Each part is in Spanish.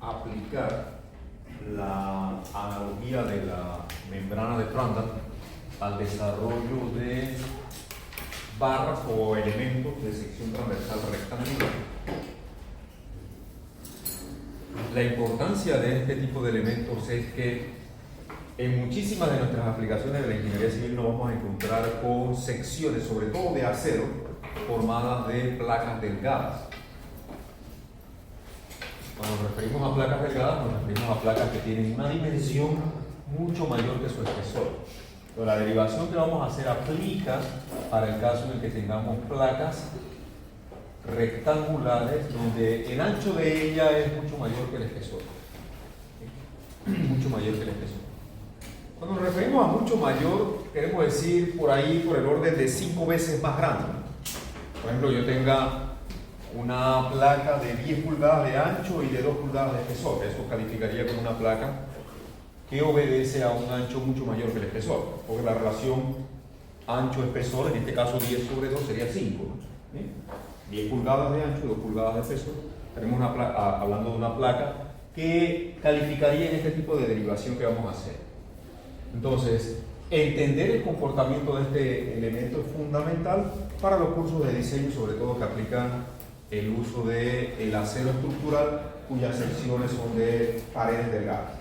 aplicar la analogía de la membrana de Prandtl al desarrollo de barras o elementos de sección transversal rectangular. La importancia de este tipo de elementos es que en muchísimas de nuestras aplicaciones de la ingeniería civil nos vamos a encontrar con secciones, sobre todo de acero, formadas de placas delgadas. Cuando nos referimos a placas delgadas, nos referimos a placas que tienen una dimensión mucho mayor que su espesor. Pero la derivación que vamos a hacer aplica para el caso en el que tengamos placas rectangulares donde el ancho de ella es mucho mayor que el espesor. Mucho mayor que el espesor. Cuando nos referimos a mucho mayor, queremos decir por ahí por el orden de 5 veces más grande. Por ejemplo, yo tenga una placa de 10 pulgadas de ancho y de 2 pulgadas de espesor. Eso calificaría como una placa que obedece a un ancho mucho mayor que el espesor, porque la relación ancho-espesor, en este caso 10 sobre 2, sería 5. 10 pulgadas de ancho y 2 pulgadas de espesor. Tenemos hablando de una placa que calificaría en este tipo de derivación que vamos a hacer. Entonces, entender el comportamiento de este elemento es fundamental para los cursos de diseño, sobre todo que aplican el uso del acero estructural, cuyas secciones son de paredes delgadas.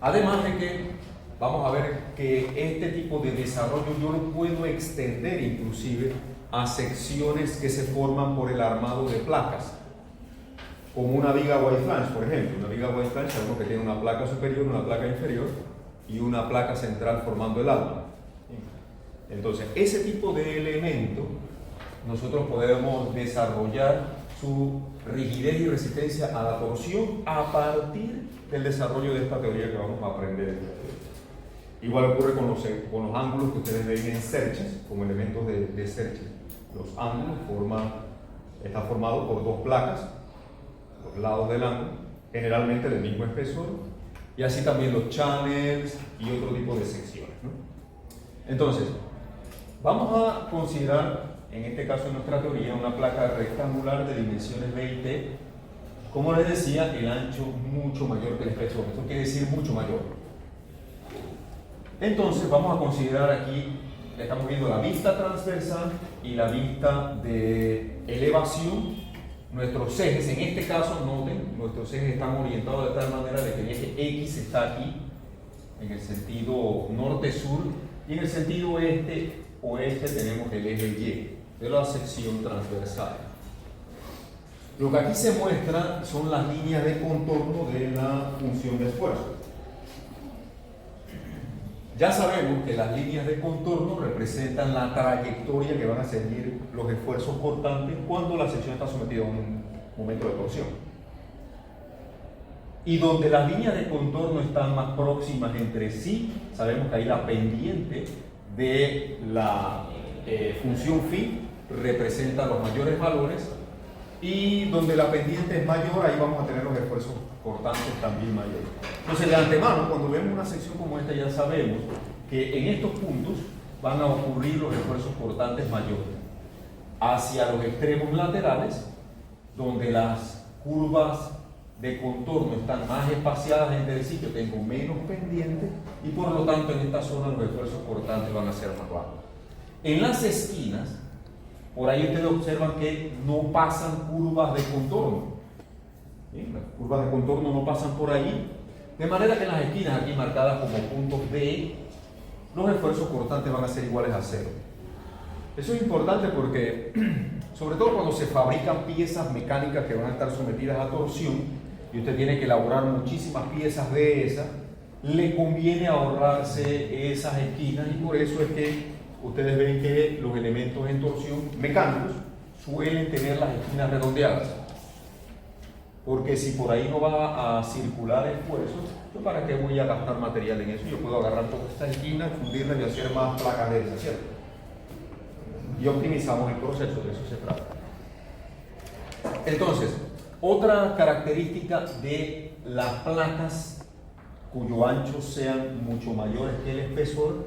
Además de que vamos a ver que este tipo de desarrollo yo lo puedo extender inclusive a secciones que se forman por el armado de placas, como una viga white flange, por ejemplo. Una viga white flange sabemos que tiene una placa superior, una placa inferior y una placa central formando el alma. Entonces, ese tipo de elemento nosotros podemos desarrollar su rigidez y resistencia a la torsión a partir del desarrollo de esta teoría que vamos a aprender. Igual ocurre con los ángulos que ustedes ven en cerches, como elementos de cerches. Los ángulos están formados por dos placas, los lados del ángulo, generalmente del mismo espesor, y así también los channels y otro tipo de secciones, ¿no? Entonces, vamos a considerar, en este caso en nuestra teoría, una placa rectangular de dimensiones B y T. Como les decía, el ancho mucho mayor que el espesor. Esto quiere decir mucho mayor. Entonces vamos a considerar aquí, estamos viendo la vista transversal y la vista de elevación. Nuestros ejes, en este caso, noten, nuestros ejes están orientados de tal manera de que el eje X está aquí, en el sentido norte-sur, y en el sentido oeste tenemos el eje Y de la sección transversal. Lo que aquí se muestra son las líneas de contorno de la función de esfuerzo. Ya sabemos que las líneas de contorno representan la trayectoria que van a seguir los esfuerzos cortantes cuando la sección está sometida a un momento de torsión. Y donde las líneas de contorno están más próximas entre sí, sabemos que ahí la pendiente de la función phi representa los mayores valores, y donde la pendiente es mayor, ahí vamos a tener los esfuerzos cortantes también mayores. Entonces, de antemano, cuando vemos una sección como esta, ya sabemos que en estos puntos van a ocurrir los esfuerzos cortantes mayores hacia los extremos laterales, donde las curvas de contorno están más espaciadas entre sí, yo tengo menos pendiente, y por lo tanto en esta zona los esfuerzos cortantes van a ser más bajos. En las esquinas, por ahí ustedes observan que no pasan curvas de contorno. ¿Sí? Las curvas de contorno no pasan por ahí, de manera que en las esquinas aquí marcadas como puntos B, los esfuerzos cortantes van a ser iguales a 0. Eso es importante porque, sobre todo cuando se fabrican piezas mecánicas que van a estar sometidas a torsión, y usted tiene que elaborar muchísimas piezas de esas, le conviene ahorrarse esas esquinas, y por eso es que ustedes ven que los elementos en torsión mecánicos suelen tener las esquinas redondeadas, porque si por ahí no va a circular esfuerzo, ¿yo para qué voy a gastar material en eso? Yo puedo agarrar todas estas esquinas, fundirlas y hacer más placas de esas, ¿cierto? Y optimizamos el proceso, de eso se trata. Entonces, otra característica de las placas cuyo ancho sean mucho mayores que el espesor,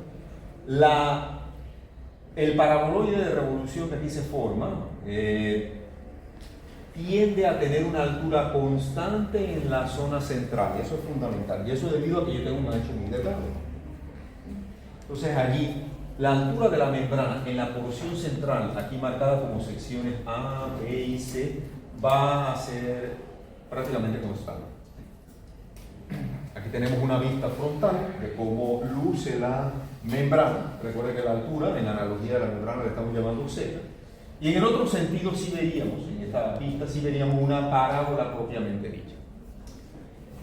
el paraboloide de revolución que aquí se forma tiende a tener una altura constante en la zona central, y eso es fundamental, y eso es debido a que yo tengo un ancho muy delgado. Entonces allí, la altura de la membrana en la porción central, aquí marcada como secciones A, B y C, va a ser prácticamente constante. Aquí tenemos una vista frontal de cómo luce la membrana. Recuerden que la altura, en la analogía de la membrana, le estamos llamando Z. Y en el otro sentido sí veríamos, en esta vista sí veríamos una parábola propiamente dicha.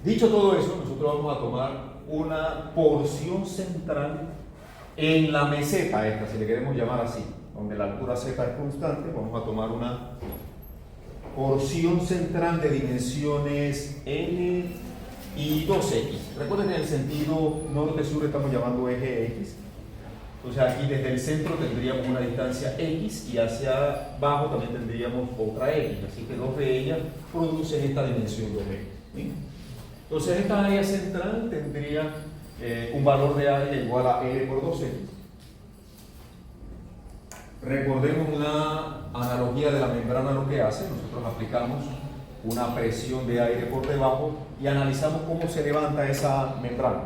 Dicho todo eso, nosotros vamos a tomar una porción central en la meseta esta, si le queremos llamar así, donde la altura Z es constante. Vamos a tomar una porción central de dimensiones L y 2X. Recuerden que en el sentido norte-sur estamos llamando eje X. Entonces aquí desde el centro tendríamos una distancia X y hacia abajo también tendríamos otra X. Así que dos de ellas producen esta dimensión 2X. ¿Sí? Entonces esta área central tendría un valor de área igual a L por 2X. Recordemos una analogía de la membrana lo que hace. Nosotros aplicamos una presión de aire por debajo y analizamos cómo se levanta esa membrana.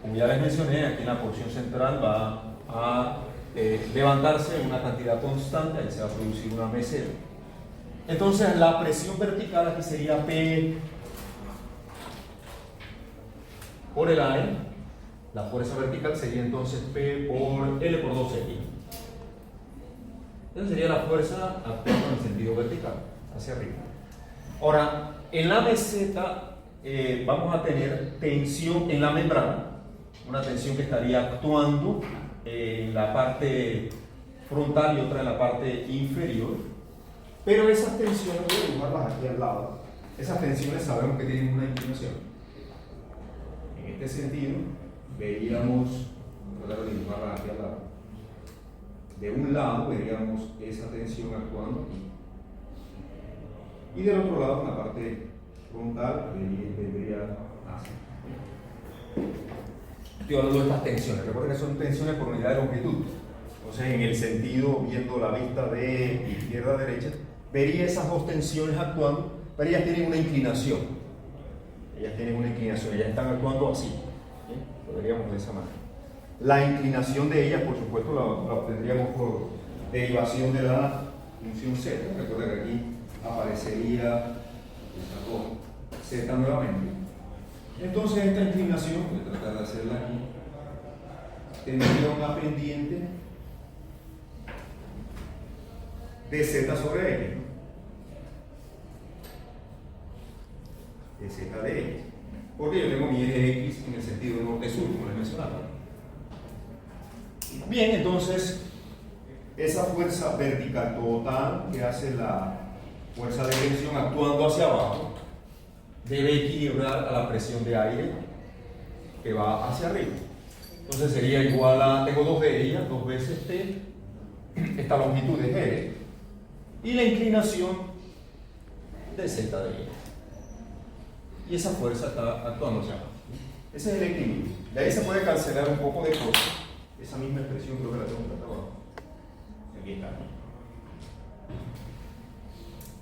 Como ya les mencioné, aquí en la porción central va a levantarse una cantidad constante, ahí se va a producir una meseta. Entonces la presión vertical aquí sería P por el aire. La fuerza vertical sería entonces P por L por 2X. Entonces sería la fuerza actuando en el sentido vertical, hacia arriba. Ahora, en la meseta vamos a tener tensión en la membrana, una tensión que estaría actuando en la parte frontal y otra en la parte inferior. Pero esas tensiones, voy a dibujarlas aquí al lado, esas tensiones sabemos que tienen una inclinación. En este sentido, veríamos, voy a dibujarlas aquí al lado. De un lado veríamos esa tensión actuando aquí. Y del otro lado, en la parte frontal, vendría así. Estoy hablando de estas tensiones. Recuerden que son tensiones por unidad de longitud. Entonces, en el sentido, viendo la vista de izquierda a derecha, vería esas dos tensiones actuando, pero ellas tienen una inclinación. Ellas están actuando así. ¿Sí? Lo veríamos de esa manera. La inclinación de ellas, por supuesto, la obtendríamos por derivación de la función Z. Recuerden que aquí aparecería Z nuevamente. Entonces esta inclinación, voy a tratar de hacerla aquí, tendría una pendiente de Z sobre X, ¿no? De Z de X. Porque yo tengo mi eje X en el sentido norte-sur, como les mencionaba. Bien, entonces esa fuerza vertical total que hace la fuerza de tensión actuando hacia abajo debe equilibrar a la presión de aire que va hacia arriba. Entonces sería igual a, tengo dos de ellas, dos veces T, esta longitud es L, y la inclinación de Z de ella. Y esa fuerza está actuando hacia abajo. Ese es el equilibrio. De ahí se puede cancelar un poco de cosas. Esa misma expresión creo que la tengo que acá abajo. Aquí está.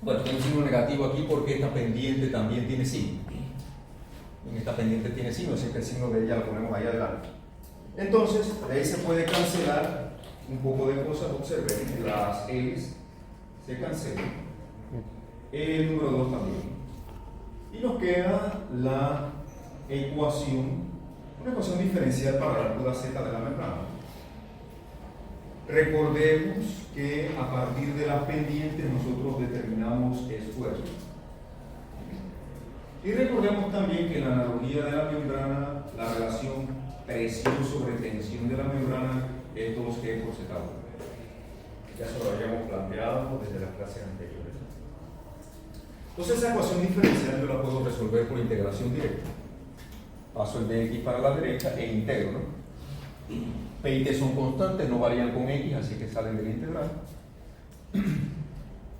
Bueno, tengo un signo negativo aquí porque esta pendiente también tiene signo. En esta pendiente tiene signo, así que el signo de ella lo ponemos ahí adelante. Entonces, de ahí se puede cancelar un poco de cosas. Observen, las L's se cancelan. El número 2 también. Y nos queda la ecuación, una ecuación diferencial para la altura Z de la membrana. Recordemos que a partir de las pendientes nosotros determinamos esfuerzo. Y recordemos también que en la analogía de la membrana, la relación presión sobre tensión de la membrana es 2G por Z1. Ya se lo habíamos planteado desde las clases anteriores. Entonces esa ecuación diferencial yo la puedo resolver por integración directa. Paso el de X para la derecha e integro, ¿no? P y T son constantes, no varían con X, así que salen del integral.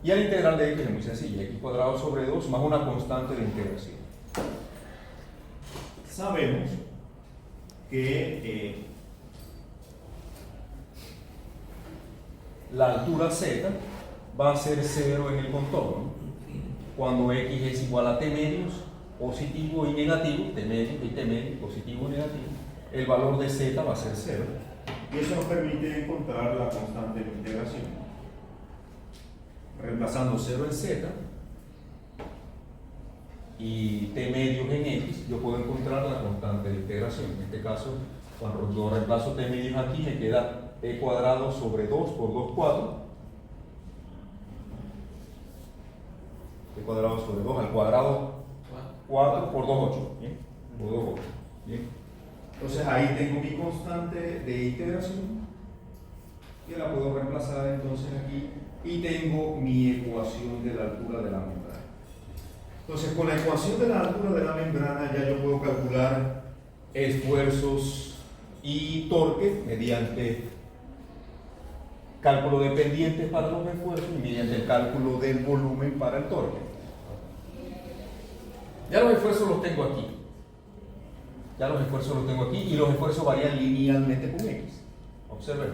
Y el integral de X es muy sencillo, X cuadrado sobre 2 más una constante de integración. Sabemos que la altura Z va a ser 0 en el contorno. Cuando x es igual a t medios, positivo y negativo, t medio y t medio, positivo y negativo, el valor de z va a ser 0. Y eso nos permite encontrar la constante de integración. Reemplazando 0 en z y t medios en x, yo puedo encontrar la constante de integración. En este caso, cuando yo reemplazo t medios aquí, me queda e cuadrado sobre 2 por 2, 4. E cuadrado sobre 2 al cuadrado 4 por 2, 8. ¿Bien? Por 2, 8. ¿Bien? Entonces ahí tengo mi constante de integración, que la puedo reemplazar entonces aquí, y tengo mi ecuación de la altura de la membrana. Entonces con la ecuación de la altura de la membrana ya yo puedo calcular esfuerzos y torque mediante cálculo de pendientes para los esfuerzos y mediante el cálculo del volumen para el torque. Ya los esfuerzos los tengo aquí. Y los esfuerzos varían linealmente con X. Observen.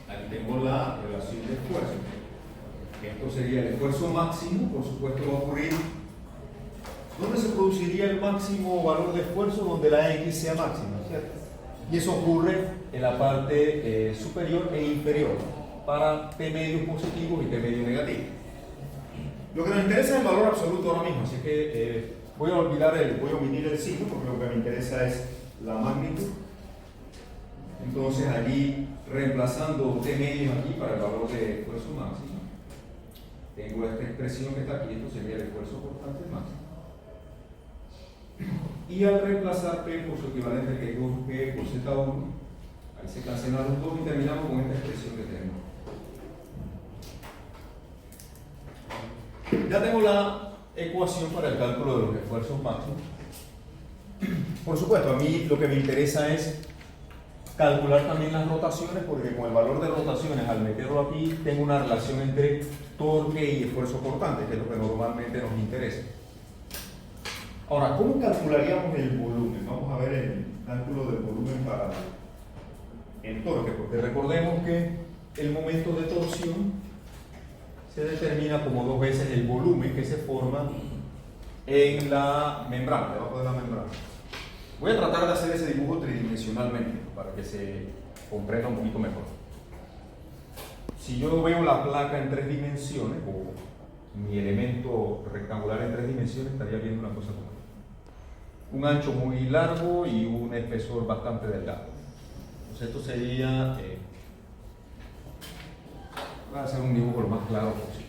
Aquí tengo la relación de esfuerzo. Esto sería el esfuerzo máximo, por supuesto va a ocurrir. ¿Dónde se produciría el máximo valor de esfuerzo? Donde la X sea máxima, ¿cierto? Y eso ocurre en la parte superior e inferior para T medios positivos y T medios negativos. Lo que nos interesa es el valor absoluto ahora mismo, así que voy a omitir el signo porque lo que me interesa es la magnitud. Entonces allí, reemplazando T medios aquí para el valor de esfuerzo máximo, tengo esta expresión que está aquí, esto sería el esfuerzo cortante máximo. Y al reemplazar P por su equivalente que es 2P por Z1, ahí se cancelan los dos y terminamos con esta expresión que tenemos. Ya tengo la ecuación para el cálculo de los esfuerzos máximos. Por supuesto, a mí lo que me interesa es calcular también las rotaciones, porque con el valor de rotaciones, al meterlo aquí, tengo una relación entre torque y esfuerzo cortante, que es lo que normalmente nos interesa. Ahora, ¿cómo calcularíamos el volumen? Vamos a ver el cálculo del volumen para el torque, porque recordemos que el momento de torsión se determina como 2 veces el volumen que se forma en la membrana, debajo de la membrana. Voy a tratar de hacer ese dibujo tridimensionalmente para que se comprenda un poquito mejor. Si yo veo la placa en 3 dimensiones, o mi elemento rectangular en 3 dimensiones, estaría viendo una cosa como esta. Un ancho muy largo y un espesor bastante delgado. Entonces esto sería... voy a hacer un dibujo lo más claro posible.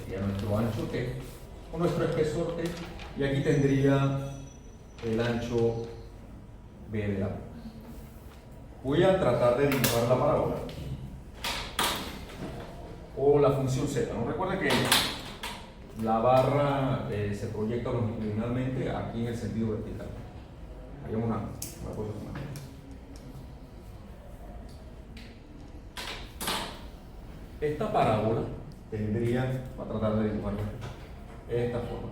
Sería nuestro ancho T, o nuestro espesor T, y aquí tendría el ancho B de la boca. Voy a tratar de dibujar la parábola o la función Z. ¿No? Recuerda que la barra se proyecta longitudinalmente aquí en el sentido vertical. Hagamos una cosa más. Esta parábola tendría, voy a tratar de dibujarla de esta forma.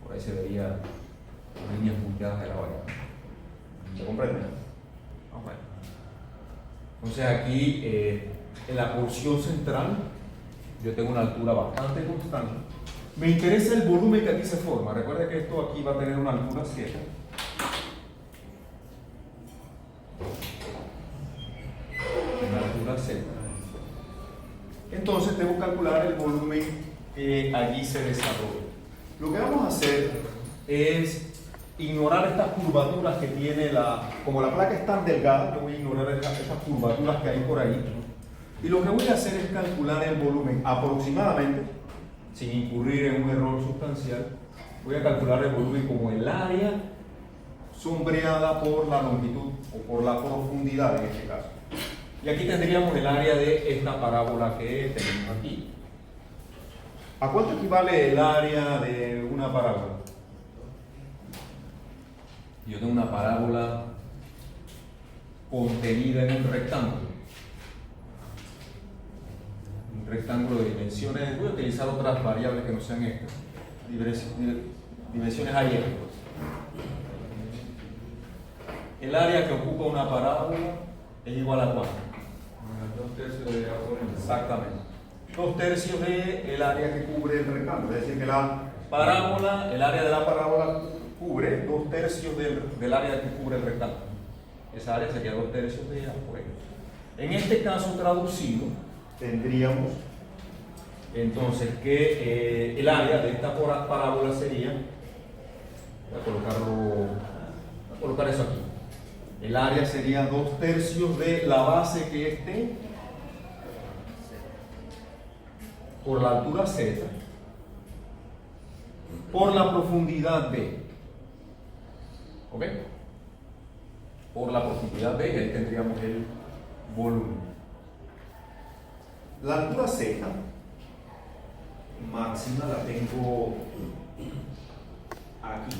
Por ahí se vería las líneas punteadas de la variable. ¿Se comprende? Vamos a ver. Entonces aquí en la porción central yo tengo una altura bastante constante. Me interesa el volumen que aquí se forma. Recuerda que esto aquí va a tener una altura Z. Una altura Z. Entonces tengo que calcular el volumen que allí se desarrolla. Lo que vamos a hacer es ignorar estas curvaturas que tiene como la placa es tan delgada, yo voy a ignorar estas curvaturas que hay por ahí. Y lo que voy a hacer es calcular el volumen aproximadamente, sin incurrir en un error sustancial. Voy a calcular el volumen como el área sombreada por la longitud o por la profundidad en este caso. Y aquí tendríamos el área de esta parábola que tenemos aquí. ¿A cuánto equivale el área de una parábola? Yo tengo una parábola contenida en un rectángulo. un rectángulo de dimensiones, voy a utilizar otras variables que no sean estas, dimensiones ayer. El área que ocupa una parábola es igual a ¿cuánto? 2/3 de A por M. Exactamente. 2/3 del área que cubre el rectángulo, Es decir, que la parábola, el área de la parábola cubre 2/3 del área que cubre el rectángulo. Esa área sería 2/3 de A por M. En este caso traducido, tendríamos entonces que el área de esta parábola sería, voy a colocar eso aquí. El área sería 2/3 de la base que esté por la altura Z por la profundidad D. ¿Ok? Por la profundidad D, y ahí tendríamos el volumen. La altura Z máxima la tengo aquí.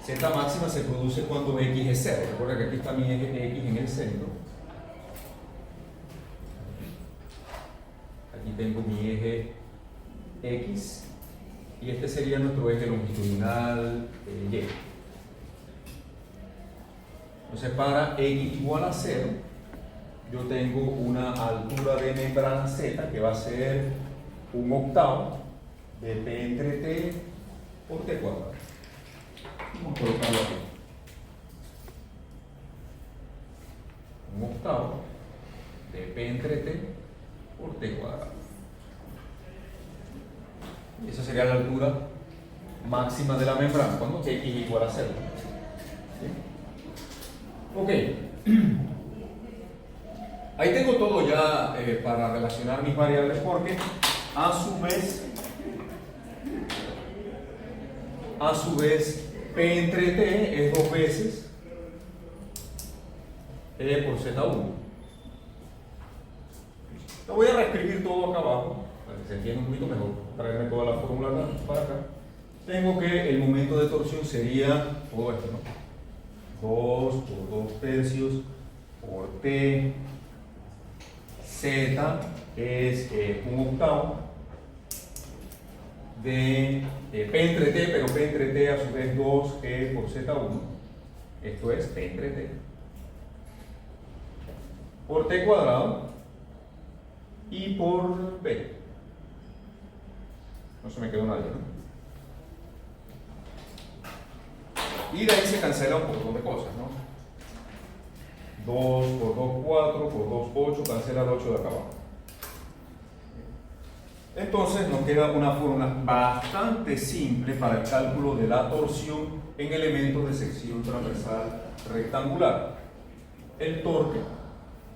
Z máxima se produce cuando X es 0. Recuerda que aquí está mi eje X en el centro. Aquí tengo mi eje X y este sería nuestro eje longitudinal Y. Entonces para X igual a 0, yo tengo una altura de membrana Z que va a ser 1/8 de P entre T por T cuadrado. Vamos a colocarlo aquí. 1/8 de P entre T por T cuadrado. Y esa sería la altura máxima de la membrana cuando X igual a 0. ¿Sí? Ok. Ahí tengo todo ya para relacionar mis variables porque a su vez P entre T es 2 veces E por Z1. Lo voy a reescribir todo acá abajo para que se entienda un poquito mejor, traerme toda la fórmula para acá. Tengo que el momento de torsión sería todo esto, ¿no? 2 por 2/3 por T, Z es 1/8 de P entre T, pero P entre T a su vez 2E por Z1. Esto es P entre T por T cuadrado y por P. No se me quedó nadie, ¿no? Y de ahí se cancela un montón de cosas, ¿no? 2 por 2, 4, por 2, 8, cancela el 8 de acá abajo. Entonces nos queda una fórmula bastante simple para el cálculo de la torsión en elementos de sección transversal rectangular. El torque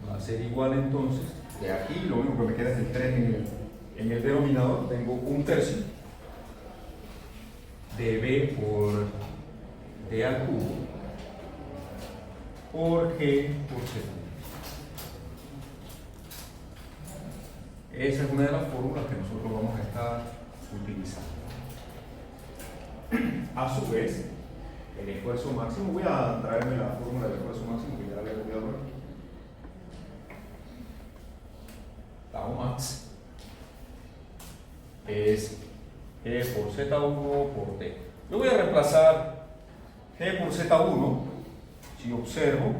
va a ser igual entonces, de aquí lo único que me queda es el 3 en el denominador, tengo 1/3 de B por D al cubo por G por Z. Esa es una de las fórmulas que nosotros vamos a estar utilizando. A su vez, el esfuerzo máximo, voy a traerme la fórmula del esfuerzo máximo que ya la había copiado por aquí. Tau max es G por Z1 por T. Yo voy a reemplazar G por Z1. Si observo,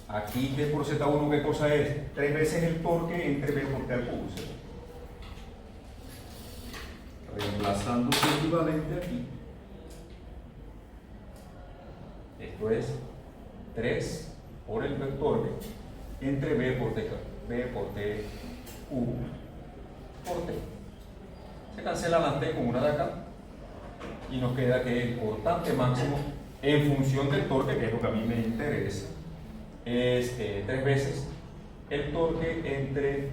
aquí G por Z1, ¿qué cosa es? 3 veces el torque entre B por T al cubo. ¿Sí? Reemplazando su equivalente aquí. Esto es 3 por el torque entre B por T cubo por T. Se cancela la T con una de acá y nos queda que el cortante máximo en función del torque, que es lo que a mí me interesa, es 3 veces el torque entre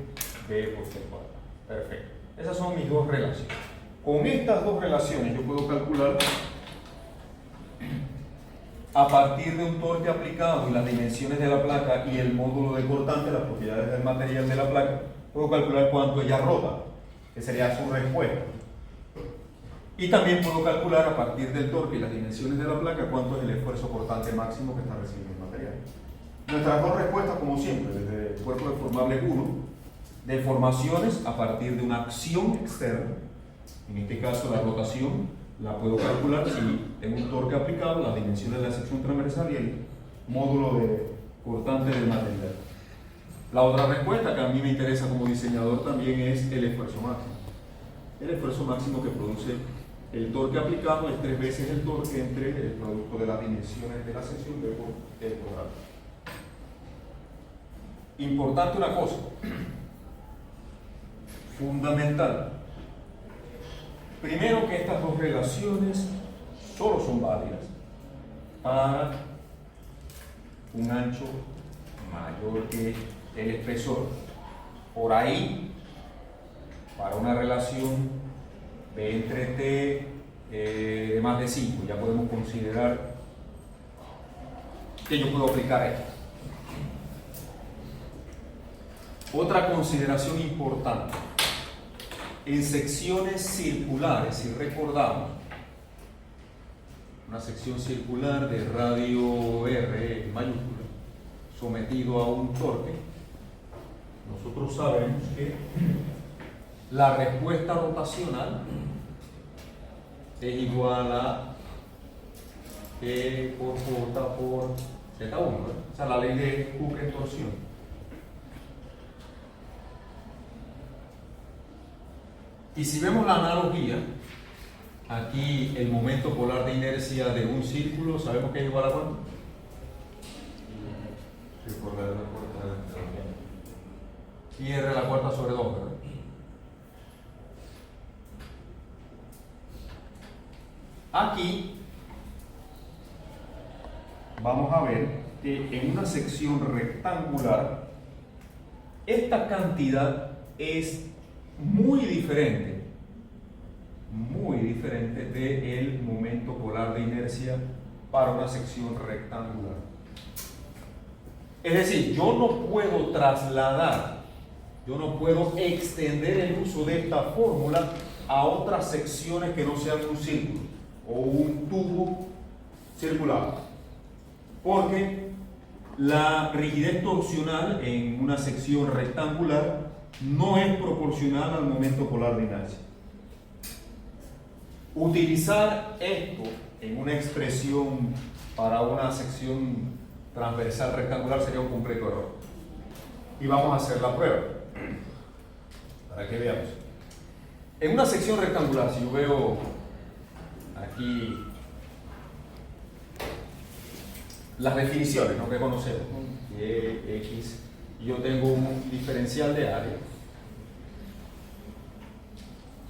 B por T cuadrado. Perfecto. Esas son mis dos relaciones. Con estas dos relaciones yo puedo calcular a partir de un torque aplicado y las dimensiones de la placa y el módulo de cortante, las propiedades del material de la placa, puedo calcular cuánto ella rota, que sería su respuesta. Y también puedo calcular a partir del torque y las dimensiones de la placa cuánto es el esfuerzo cortante máximo que está recibiendo el material. Nuestras dos respuestas, como siempre, desde el cuerpo deformable 1, deformaciones a partir de una acción externa, en este caso la rotación, la puedo calcular si tengo un torque aplicado, las dimensiones de la sección transversal y el módulo de cortante del material. La otra respuesta que a mí me interesa como diseñador también es el esfuerzo máximo. El esfuerzo máximo que produce el torque aplicado es 3 veces el torque entre el producto de las dimensiones de la sección de el cuadrado. Importante una cosa, fundamental. Primero, que estas dos relaciones solo son válidas para un ancho mayor que el espesor. Por ahí, para una relación B entre T de más de 5, ya podemos considerar que yo puedo aplicar esto. Otra consideración importante. En secciones circulares, si recordamos, una sección circular de radio R mayúscula, sometido a un torque, nosotros sabemos que la respuesta rotacional es igual a E por J por Z1, ¿no? O sea, la ley de Hooke en torsión. Y si vemos la analogía, aquí el momento polar de inercia de un círculo, ¿sabemos que es igual a cuánto? Sí, por la cuarta. Y R a la cuarta sobre 2, ¿verdad? Aquí vamos a ver que en una sección rectangular esta cantidad es muy diferente del momento polar de inercia para una sección rectangular. Es decir, yo no puedo trasladar, yo no puedo extender el uso de esta fórmula a otras secciones que no sean un círculo o un tubo circular, porque la rigidez torsional en una sección rectangular no es proporcional al momento polar de inercia. Utilizar esto en una expresión para una sección transversal rectangular sería un completo error. Y vamos a hacer la prueba para que veamos. En una sección rectangular, si yo veo aquí las definiciones, ¿no?, que conocemos, ¿no? Y, X, y yo tengo un diferencial de área.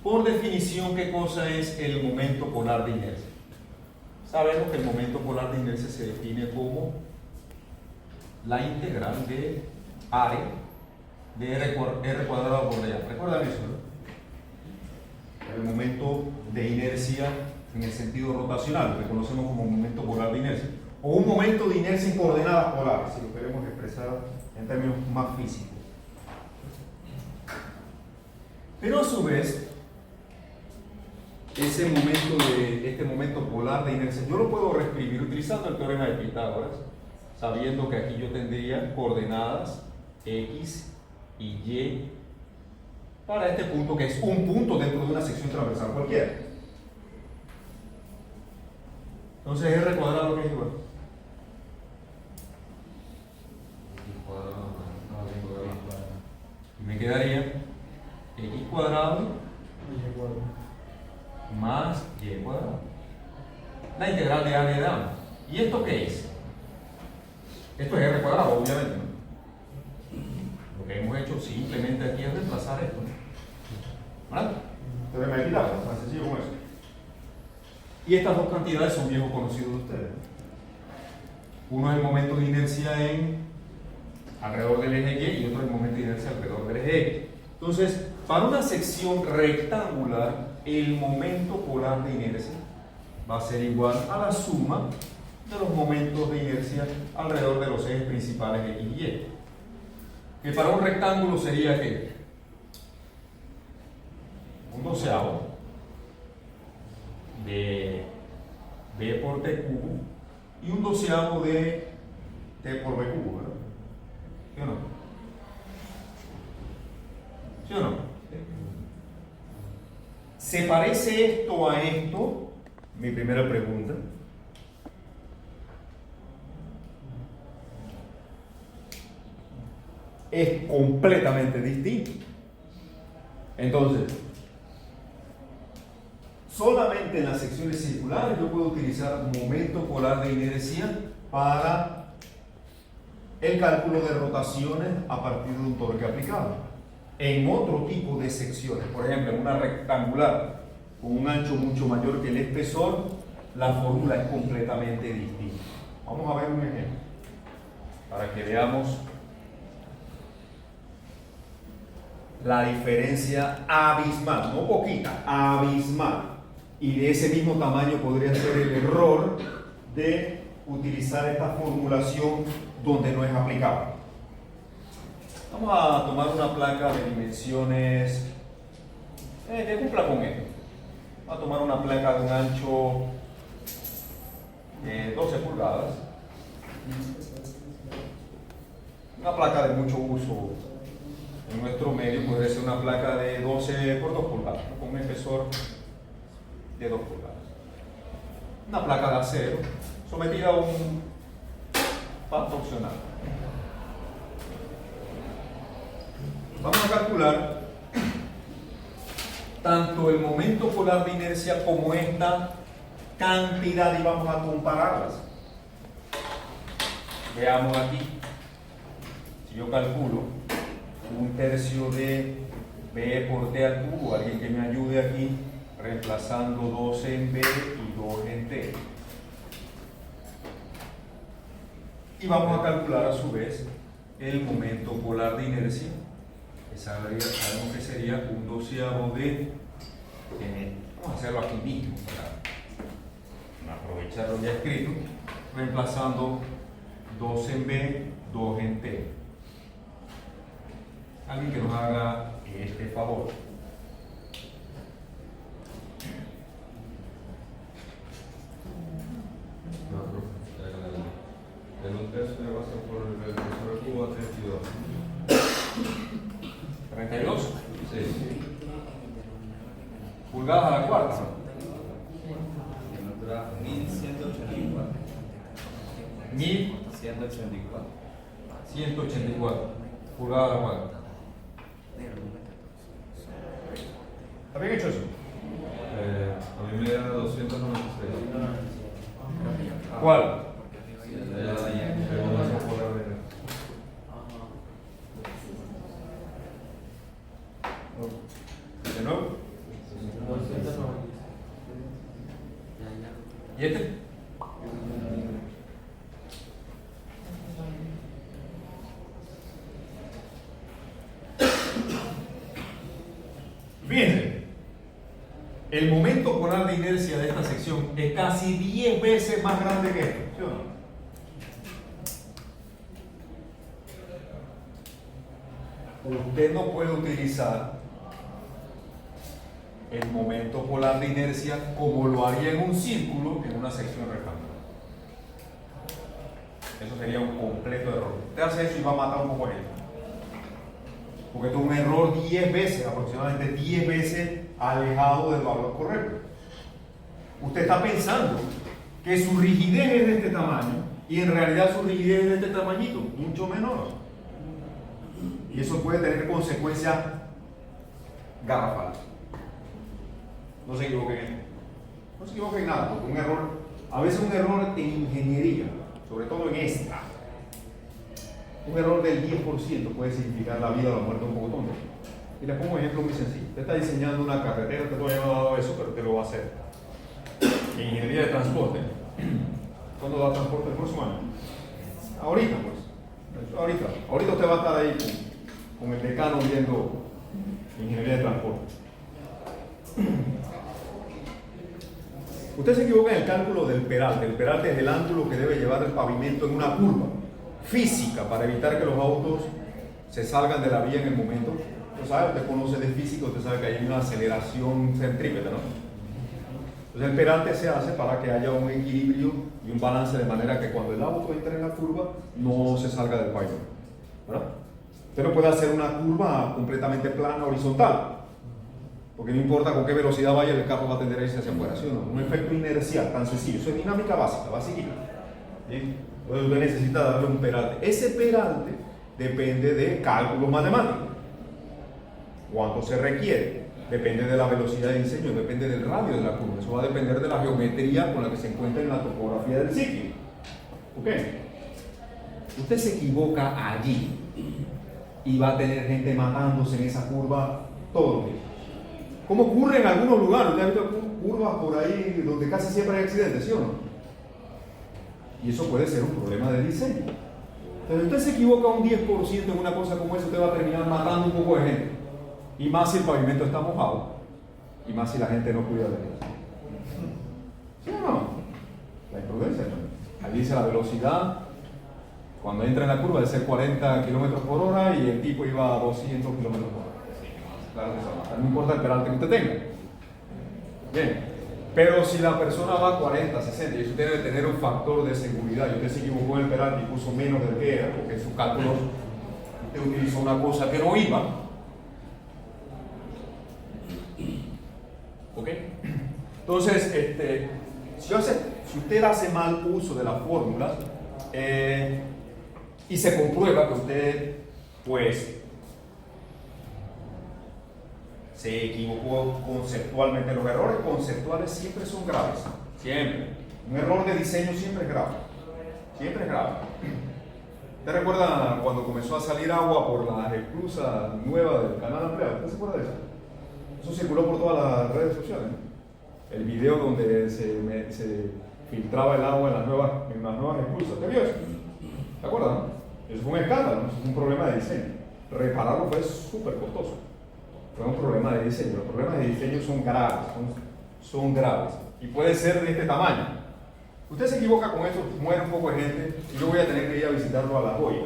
Por definición, ¿qué cosa es el momento polar de inercia? Sabemos que el momento polar de inercia se define como la integral de área de R cuadrado por D. ¿Recuerdan eso, no? El momento de inercia en el sentido rotacional, que conocemos como momento polar de inercia, o un momento de inercia en coordenadas polares, si lo queremos expresar en términos más físicos. Pero a su vez, este momento polar de inercia, yo lo puedo reescribir utilizando el teorema de Pitágoras, sabiendo que aquí yo tendría coordenadas X y Y para este punto, que es un punto dentro de una sección transversal cualquiera. Entonces R cuadrado, ¿qué es igual? Y me quedaría X cuadrado más Y cuadrado, la integral de área de ambos. ¿Y esto qué es? Esto es R cuadrado, obviamente, ¿no? Lo que hemos hecho simplemente aquí es reemplazar esto, ¿no? ¿Verdad? Entonces me quitamos, tan sencillo como eso. Y estas dos cantidades son viejos conocidos de ustedes. Uno es el momento de inercia alrededor del eje Y y otro es el momento de inercia alrededor del eje X. Entonces, para una sección rectangular, el momento polar de inercia va a ser igual a la suma de los momentos de inercia alrededor de los ejes principales X y Y. Que para un rectángulo sería ¿qué? Un doceavo de B por T cubo y un doceavo de T por B cubo, ¿verdad? ¿Sí o no? ¿Sí o no? ¿Se parece esto a esto? Mi primera pregunta. Es completamente distinto. Entonces, solamente en las secciones circulares yo puedo utilizar momento polar de inercia para el cálculo de rotaciones a partir de un torque aplicado. En otro tipo de secciones, por ejemplo, en una rectangular con un ancho mucho mayor que el espesor, la fórmula es completamente distinta. Vamos a ver un ejemplo para que veamos la diferencia abismal, no poquita, abismal. Y de ese mismo tamaño podría ser el error de utilizar esta formulación donde no es aplicable. Vamos a tomar una placa de dimensiones que cumpla con esto. Vamos a tomar una placa de un ancho de 12 pulgadas. Una placa de mucho uso en nuestro medio puede ser una placa de 12 por 2 pulgadas, con un espesor de 2 pulgadas. Una placa de acero sometida a un pasto opcional. Vamos a calcular tanto el momento polar de inercia como esta cantidad y vamos a compararlas. Veamos aquí. Si yo calculo 1/3 de B por T al cubo, alguien que me ayude aquí, reemplazando 12 en B y 2 en T. Y vamos a calcular a su vez el momento polar de inercia, que sabemos que sería 1/12 de vamos a hacerlo aquí mismo para aprovechar lo ya escrito, reemplazando 2 en B, 2 en T. Alguien que nos haga este favor. No, profe. En 1/3 me basa por el espesor cubo a 32. 32 Sí. pulgadas a la cuarta. En otra 1184. 1184 184. pulgadas a la cuarta. ¿Está bien hecho eso? A mí me da 296. ¿Cuál? ¿De nuevo? ¿Y este? Fíjense, el momento polar de inercia de esta sección es casi 10 veces más grande que esto, ¿sí o no? Usted no puede utilizar el momento polar de inercia como lo haría en un círculo en una sección rectangular. Eso sería un completo error. Usted hace eso y va a matar un poco a él. Porque esto es un error 10 veces, aproximadamente 10 veces alejado del valor correcto. Usted está pensando que su rigidez es de este tamaño y en realidad su rigidez es de este tamañito, mucho menor. Y eso puede tener consecuencias garrafales. No se equivoquen en esto. No se equivoquen en nada, porque un error, a veces un error en ingeniería, sobre todo en esta, un error del 10% puede significar la vida o la muerte de un poco tonto. Y les pongo un ejemplo muy sencillo. Usted está diseñando una carretera, usted todavía no ha dado eso, pero usted lo va a hacer. En ingeniería de transporte. ¿Cuándo da transporte el próximo año? Ahorita, pues. Ahorita usted va a estar ahí con el decano viendo ingeniería de transporte. Usted se equivoca en el cálculo del peralte. El peralte es el ángulo que debe llevar el pavimento en una curva física para evitar que los autos se salgan de la vía en el momento. Usted sabe, usted conoce de física, usted sabe que hay una aceleración centrípeta, ¿no? Entonces el peralte se hace para que haya un equilibrio y un balance de manera que cuando el auto entre en la curva no se salga del pavimento, ¿verdad? Pero puede hacer una curva completamente plana, horizontal, porque no importa con qué velocidad vaya, el carro va a tender a irse hacia afuera, ¿sí o no? Un efecto inercial tan sencillo, eso es dinámica básica, basiquita. ¿Bien? Entonces usted necesita darle un peralte. Ese peralte depende de cálculos matemáticos. ¿Cuánto se requiere? Depende de la velocidad de diseño, depende del radio de la curva. Eso va a depender de la geometría con la que se encuentra en la topografía del sitio. ¿Ok? Usted se equivoca allí y va a tener gente matándose en esa curva todos los días. Como ocurre en algunos lugares, usted ha visto curvas por ahí donde casi siempre hay accidentes, ¿sí o no? Y eso puede ser un problema de diseño. Entonces, usted se equivoca un 10% en una cosa como esa, usted va a terminar matando un poco de gente. Y más si el pavimento está mojado, y más si la gente no cuida de eso. ¿Sí o no? La imprudencia, ¿no? Ahí dice la velocidad, cuando entra en la curva, debe ser 40 km por hora y el tipo iba a 200 km por hora. Claro que se va a matar, no importa el peralte que usted tenga. Bien. Pero si la persona va a 40, 60, y usted debe tener un factor de seguridad, y usted se equivocó en el peralte y puso menos del que era, porque en sus cálculos usted utilizó una cosa que no iba. ¿Ok? Entonces, si usted hace mal uso de la fórmula y se comprueba que usted, pues, se equivocó conceptualmente. Los errores conceptuales siempre son graves, siempre. Un error de diseño siempre es grave, siempre es grave. ¿Usted recuerda cuando comenzó a salir agua por la resclusa nueva del canal ampliado? ¿Usted se acuerda de eso? Eso circuló por todas las redes sociales, ¿no? El video donde se filtraba el agua en las nuevas resclusas. ¿Usted vio eso? ¿Se acuerdan? Eso fue un escándalo, eso fue un problema de diseño. Repararlo fue súper costoso. Fue un problema de diseño. Los problemas de diseño son graves, son graves. Y puede ser de este tamaño. Usted se equivoca con eso, muere un poco de gente y yo voy a tener que ir a visitarlo a La Joya.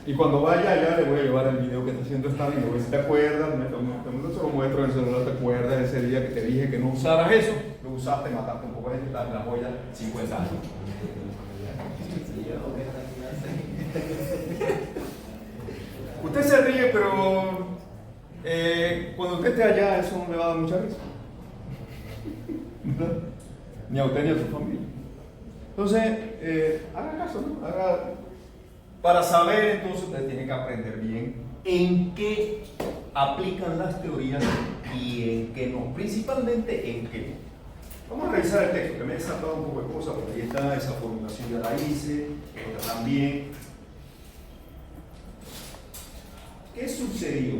Y cuando vaya allá le voy a llevar el video que está haciendo Stalin. Le voy a decir, ¿te acuerdas? Se lo muestro en el celular, ¿te acuerdas ese día que te dije que no usaras eso? Lo usaste, mataste un poco de gente, estás en La Joya 50 años. Usted se ríe, pero cuando usted esté allá eso no le va a dar mucha risa. Ni a usted ni a su familia. Entonces, haga caso, ¿no? Para saber, entonces usted tiene que aprender bien en qué aplican las teorías y en qué no. Principalmente en qué. Vamos a revisar el texto, que me he saltado un poco de cosas, porque ahí está esa formulación, ya la hice, otra también. ¿Qué sucedió?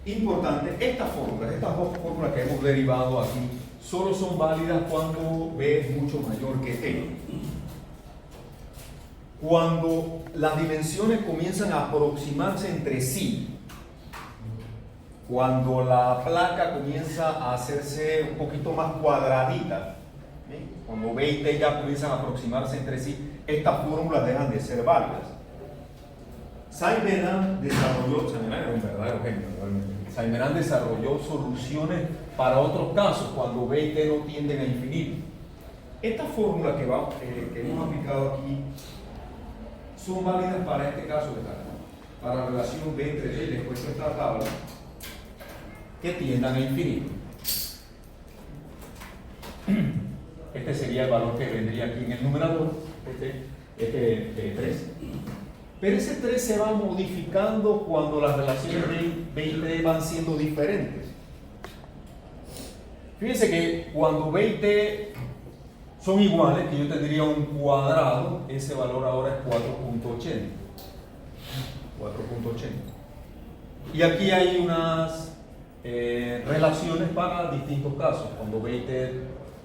Importante, estas dos fórmulas que hemos derivado aquí, solo son válidas cuando B es mucho mayor que T. Cuando las dimensiones comienzan a aproximarse entre sí, cuando la placa comienza a hacerse un poquito más cuadradita, ¿sí? Cuando B y T ya comienzan a aproximarse entre sí, estas fórmulas dejan de ser válidas. Saint-Venant desarrolló, Saint-Venant era un verdadero genio realmente. Saint-Venant desarrolló soluciones para otros casos cuando B y T no tienden a infinito. Estas fórmulas que hemos aplicado aquí son válidas para este caso de acá, para la relación B entre D y después de esta tabla que tiendan a infinito. Este sería el valor que vendría aquí en el numerador, este 3. Pero ese 3 se va modificando cuando las relaciones B y T van siendo diferentes. Fíjense que cuando B y T son iguales, que yo tendría un cuadrado, ese valor ahora es 4.80. 4.80. Y aquí hay unas relaciones para distintos casos. Cuando B y T,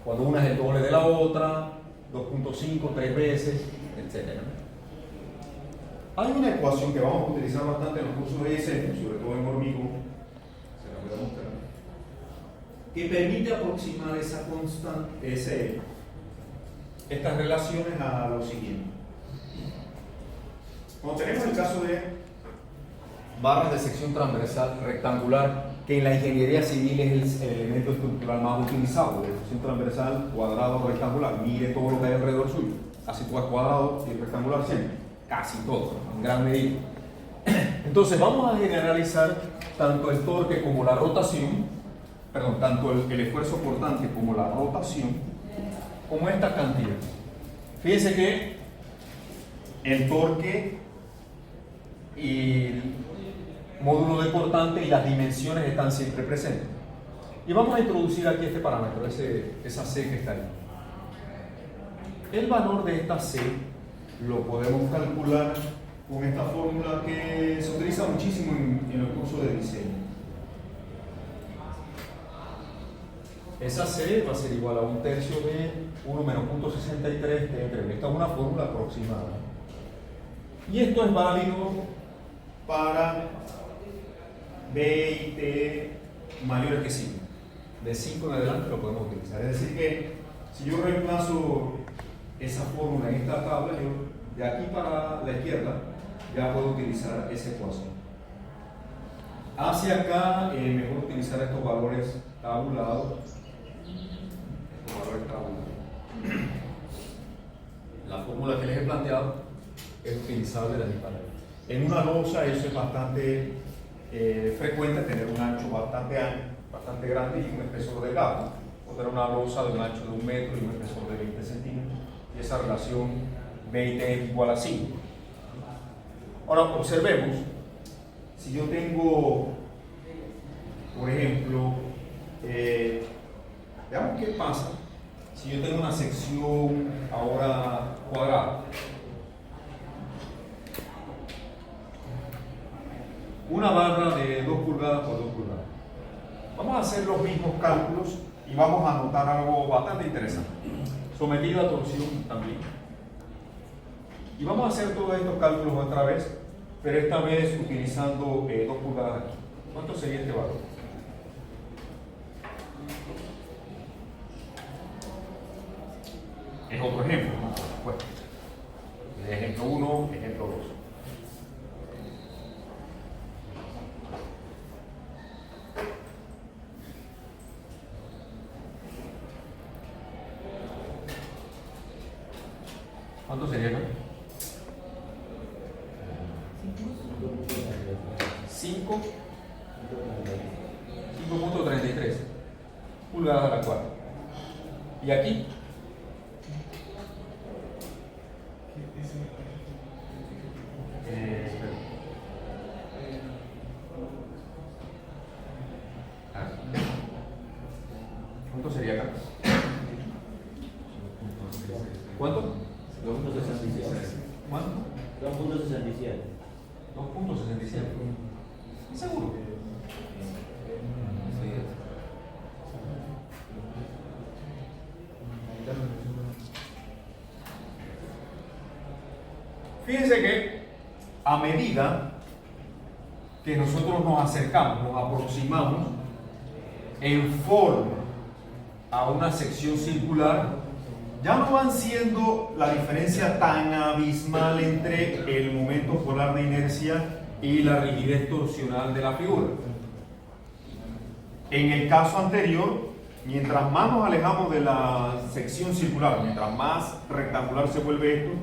cuando una es el doble de la otra, 2.5, 3 veces, etc. Hay una ecuación que vamos a utilizar bastante en los cursos de diseño, sobre todo en hormigón, se la voy a mostrar, que permite aproximar esa constante, estas relaciones a lo siguiente. Cuando tenemos el caso de barras de sección transversal rectangular que en la ingeniería civil es el elemento estructural más utilizado, de función transversal, cuadrado, rectangular. Mire todo lo que hay alrededor suyo. Casi todo es cuadrado y rectangular siempre. Casi todo, en gran medida. Entonces vamos a generalizar tanto el torque como la rotación, perdón, tanto el esfuerzo portante como la rotación, como esta cantidad. Fíjense que el torque y el módulo de portante y las dimensiones están siempre presentes. Y vamos a introducir aquí este parámetro, esa C que está ahí. El valor de esta C lo podemos calcular con esta fórmula que se utiliza muchísimo en los cursos de diseño. Esa C va a ser igual a 1/3 de 1 menos 0.63 T3. Esta es una fórmula aproximada. Y esto es válido para B y T mayores que 5. De 5 en adelante lo podemos utilizar. Es decir que si yo reemplazo esa fórmula en esta tabla, yo de aquí para la izquierda ya puedo utilizar esa ecuación. Hacia acá, mejor utilizar estos valores tabulados. La fórmula que les he planteado es utilizable de la misma manera. En una losa eso es bastante frecuente, tener un ancho bastante grande y un espesor delgado. O tener una losa de un ancho de 1 metro y un espesor de 20 centímetros. Y esa relación 20 es igual a 5. Ahora observemos, si yo tengo, por ejemplo, veamos qué pasa si yo tengo una sección ahora cuadrada. Una barra de 2 pulgadas por 2 pulgadas. Vamos a hacer los mismos cálculos y vamos a notar algo bastante interesante. Sometido a torsión también. Y vamos a hacer todos estos cálculos otra vez, pero esta vez utilizando 2 pulgadas aquí. ¿Cuánto sería este valor? Es otro ejemplo, ¿no? Bueno, ejemplo 1, ejemplo 2. ¿Cuánto sería acá? 5.33 pulgadas a la cuarta. ¿Y aquí? ¿Cuánto sería acá? ¿Cuánto? 2.67. ¿Cuánto? 2.67. 2.67. ¿Seguro? Fíjense que a medida que nosotros nos acercamos, nos aproximamos en forma a una sección circular, ya no van siendo la diferencia tan abismal entre el momento polar de inercia y la rigidez torsional de la figura. En el caso anterior, mientras más nos alejamos de la sección circular, mientras más rectangular se vuelve esto,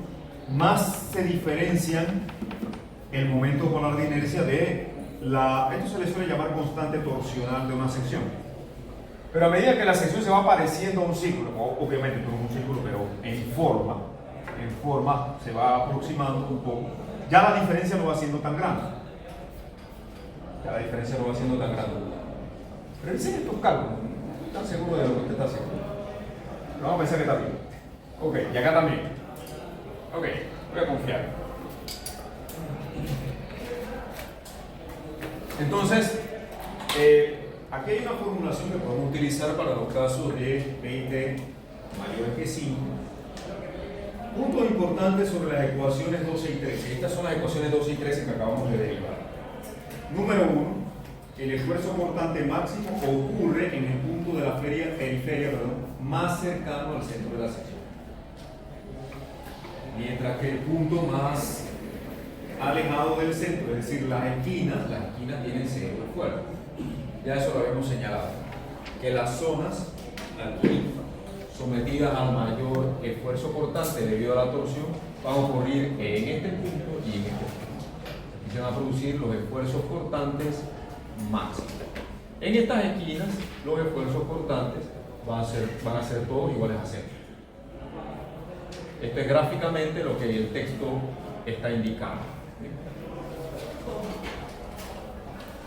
más se diferencian el momento polar de inercia de esto se le suele llamar constante torsional de una sección. Pero a medida que la sección se va pareciendo a un círculo, obviamente no es un círculo, pero en forma se va aproximando un poco, ya la diferencia no va siendo tan grande. Revisen estos cálculos, no están seguros de lo que usted está haciendo. Pero vamos a pensar que está bien. Ok, y acá también. Ok, voy a confiar. Entonces, aquí hay una formulación que podemos utilizar para los casos de 20 mayores que 5. Puntos importantes sobre las ecuaciones 12 y 13. Estas son las ecuaciones 12 y 13 que acabamos de derivar. Número 1. El esfuerzo portante máximo ocurre en el punto de la periferia más cercano al centro de la sección. Mientras que el punto más alejado del centro, es decir, las esquinas tienen cero de fuerza. ya eso lo habíamos señalado, que las zonas aquí sometidas al mayor esfuerzo cortante debido a la torsión van a ocurrir en este punto y en este punto. Aquí se van a producir los esfuerzos cortantes máximos. En estas esquinas, los esfuerzos cortantes van a ser todos iguales a 0. Esto es gráficamente lo que el texto está indicando.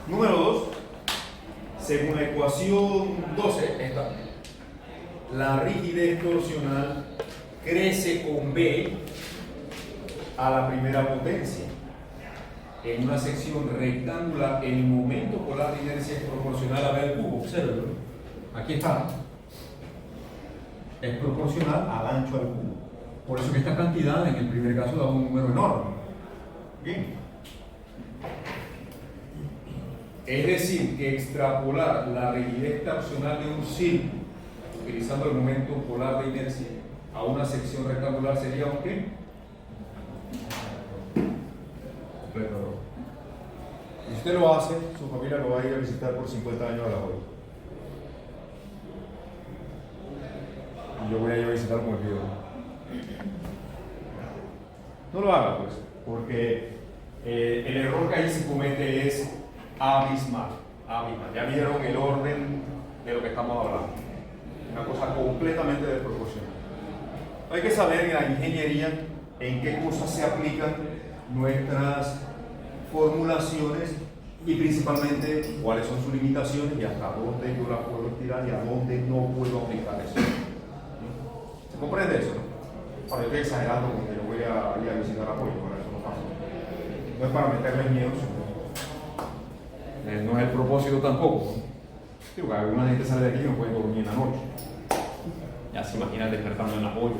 Número 2, según la ecuación 12, Esta, la rigidez torsional crece con B a la primera potencia. en una sección rectangular. El momento polar de inercia es proporcional a B al cubo. Obsérvelo. Aquí está. Es proporcional al ancho al cubo. Por eso que esta cantidad en el primer caso da un número enorme. Bien. Es decir, que extrapolar la rigidez torsional de un círculo utilizando el momento polar de inercia a una sección rectangular sería un ¿qué? Completo. Si usted lo hace, su familia lo va a ir a visitar por 50 años a la joya. Y yo voy a ir a visitar con el video. No lo haga, pues, porque el error que ahí se comete es abismal. Abismal. Ya vieron el orden de lo que estamos hablando. Una cosa completamente desproporcionada. Hay que saber en la ingeniería en qué cosas se aplican nuestras formulaciones y principalmente cuáles son sus limitaciones y hasta dónde yo las puedo tirar y a dónde no puedo aplicar eso. ¿Se comprende eso? Ahora yo estoy exagerando porque yo voy a ir a visitar apoyo, para eso no pasa. No es para meterles miedo, No es el propósito tampoco. Sí, porque alguna gente sale de aquí y no puede dormir en la noche. Ya se imaginan despertando en la olla.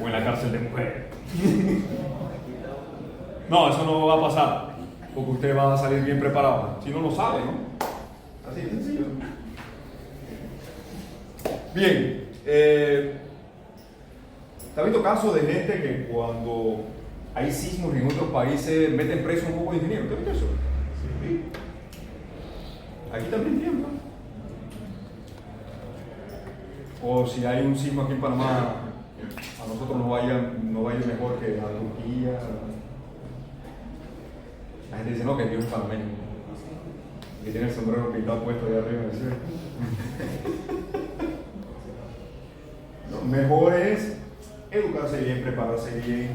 O en la cárcel de mujeres. No, eso no va a pasar. Porque usted va a salir bien preparado. Si no lo sabe, ¿no? así de sencillo. Bien. ¿Te ha habido casos de gente que cuando hay sismos en otros países meten preso a un poco de ingeniero? ¿Te ha visto eso? Sí. Aquí también tiempo. O si hay un sismo aquí en Panamá, a nosotros nos va a ir mejor que a Turquía. La gente dice, no, que Dios es panameño. Que tiene el sombrero pintado puesto ahí arriba en el cielo. Lo mejor es educarse bien, prepararse bien,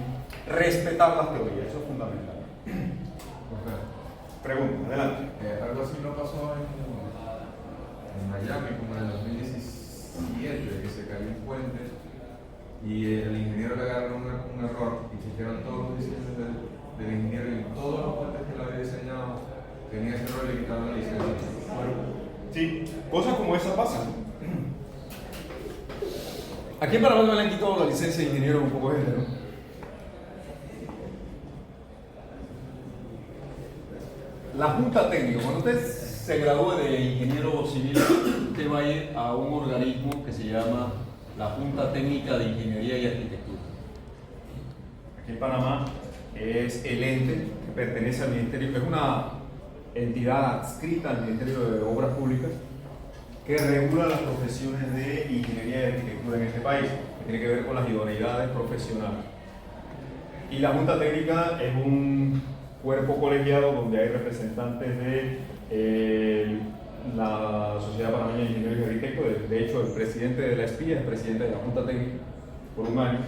respetar las teorías, eso es fundamental. Pregunta, adelante. Algo así no pasó en Miami, como en el 2017, que se cayó un puente y el ingeniero le agarró un error y chequearon todos los diseños del ingeniero y todos los puentes que él había diseñado tenía ese error y le quitaron la licencia. Sí, cosas como esas pasan. Aquí en Panamá me le han quitado la licencia de ingeniero un poco de gente, ¿no? La Junta Técnica, cuando usted se gradúe de ingeniero civil, usted va a ir a un organismo que se llama la Junta Técnica de Ingeniería y Arquitectura. Aquí en Panamá es el ente que pertenece al Ministerio, es una entidad adscrita al Ministerio de Obras Públicas que regula las profesiones de ingeniería y arquitectura en este país, que tiene que ver con las idoneidades profesionales. Y la Junta Técnica es un cuerpo colegiado donde hay representantes de la Sociedad Panameña de Ingenieros y Arquitectos. De hecho, el presidente de la SPIA es presidente de la Junta Técnica por un año.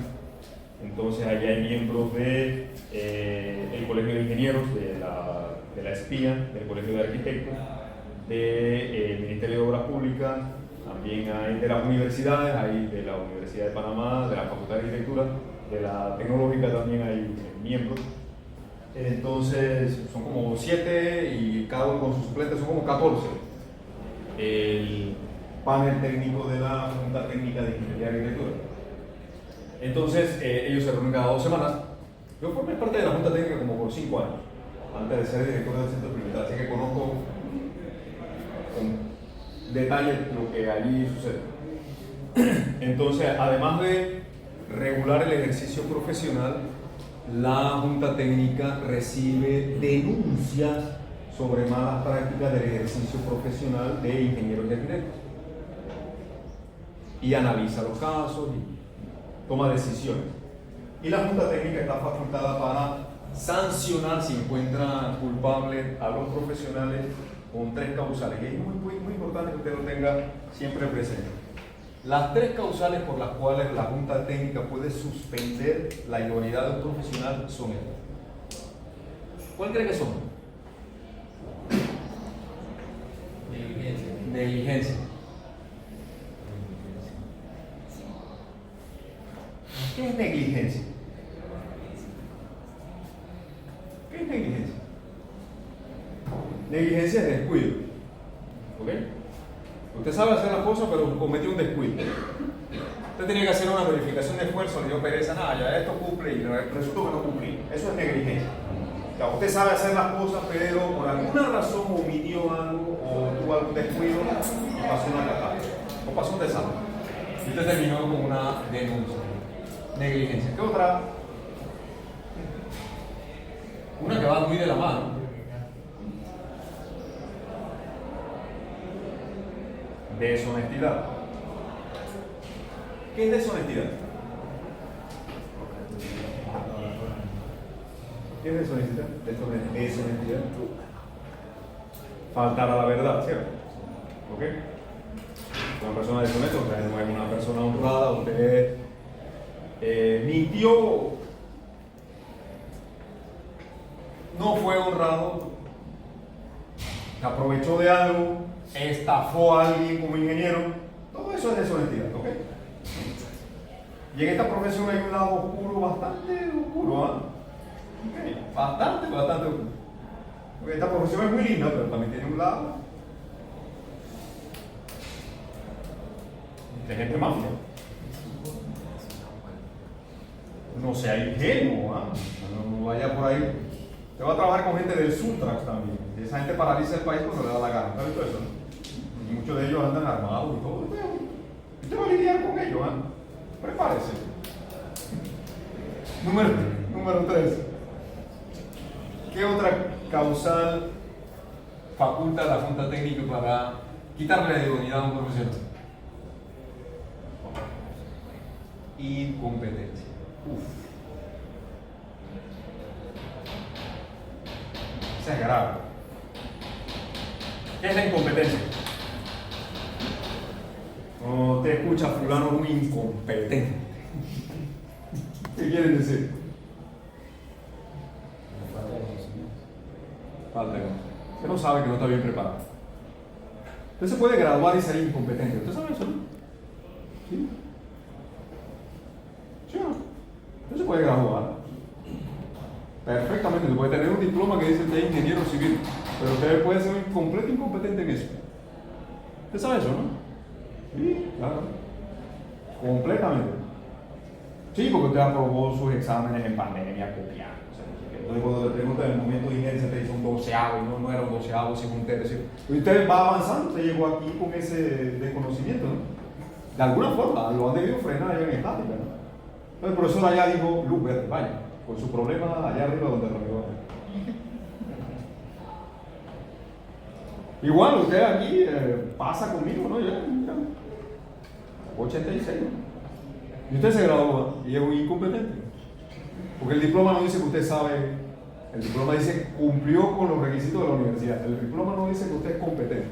Entonces, allí hay miembros de el Colegio de Ingenieros, de la SPIA, del Colegio de Arquitectos, del Ministerio de Obras Públicas, también hay de las universidades, hay de la Universidad de Panamá, de la Facultad de Arquitectura, de la Tecnológica también hay miembros. Entonces son como 7 y cada uno con sus suplentes son como 14. El panel técnico de la Junta Técnica de Ingeniería y Arquitectura. Entonces ellos se reúnen cada 2 semanas. Yo formé parte de la Junta Técnica como por 5 años, antes de ser director del Centro Experimental, así que conozco con detalle lo que allí sucede. Entonces, además de regular el ejercicio profesional, la Junta Técnica recibe denuncias sobre malas prácticas del ejercicio profesional de ingenieros y arquitectos. Y analiza los casos y toma decisiones. Y la Junta Técnica está facultada para sancionar si encuentra culpable a los profesionales con 3 causales. Y es muy importante que usted lo tenga siempre presente. Las 3 causales por las cuales la Junta Técnica puede suspender la idoneidad de un profesional son estas. ¿Cuál cree que son? Negligencia. ¿Qué es negligencia? ¿Qué es negligencia? Negligencia es descuido. ¿Ok? Usted sabe hacer las cosas, pero cometió un descuido. Usted tenía que hacer una verificación de esfuerzo, le dio pereza, nada, ya esto cumple y resultó que no cumplí. Eso es negligencia. O sea, usted sabe hacer las cosas, pero por alguna razón omitió algo o tuvo algún descuido y pasó una catástrofe o pasó un desastre. Y usted terminó con una denuncia. Negligencia. ¿Qué otra? Una que va muy de la mano. Deshonestidad. ¿Qué es deshonestidad? ¿Qué es deshonestidad? Deshonestidad. Faltar a la verdad, ¿cierto? ¿Ok? Una persona deshonesta, usted no es una persona honrada, usted mintió, no fue honrado, aprovechó de algo, estafó a alguien como ingeniero. Todo eso es deshonestidad, ¿ok? Y en esta profesión hay un lado oscuro, bastante oscuro, ¿ah? Okay. Bastante oscuro. Porque esta profesión es muy linda, pero también tiene un lado de gente mafia. No sea ingenuo, ¿ah? No vaya por ahí. Usted va a trabajar con gente del Suntrax también. Esa gente paraliza el país cuando le da la gana. ¿Está visto eso? Y muchos de ellos andan armados y todo. Usted va a lidiar con ellos, ¿ah? Prepárese. Número 3. ¿Qué otra causal faculta la Junta Técnica para quitarle la idoneidad a un profesional? Incompetencia. Esa es grave. ¿Qué es la incompetencia? No te escucha fulano muy incompetente. ¿Qué quiere decir? Falta de conocimiento. Usted no sabe que no está bien preparado. Usted se puede graduar y ser incompetente. ¿Usted sabe eso, no? ¿Sí? ¿Sí o no? Usted se puede graduar perfectamente. Usted puede tener un diploma que dice que es ingeniero civil, pero usted puede ser un completo incompetente en eso. ¿Usted sabe eso, no? Sí, claro. Completamente. Sí, porque usted aprobó sus exámenes en pandemia copiando. Entonces, cuando le preguntan en el momento de ingeniería, te dice un 12avo, y no era un 12avo, sino un tercio. Y usted va avanzando, usted llegó aquí con ese desconocimiento, ¿no? De alguna forma, lo han debido frenar allá en estática, ¿no? El profesor allá dijo, luz verde, vaya, con su problema allá arriba donde remedó. Igual, usted aquí pasa conmigo, ¿no? Ya, 86, ¿no? Y usted se graduó y es un incompetente. Porque el diploma no dice que usted sabe, el diploma dice cumplió con los requisitos de la universidad. El diploma no dice que usted es competente.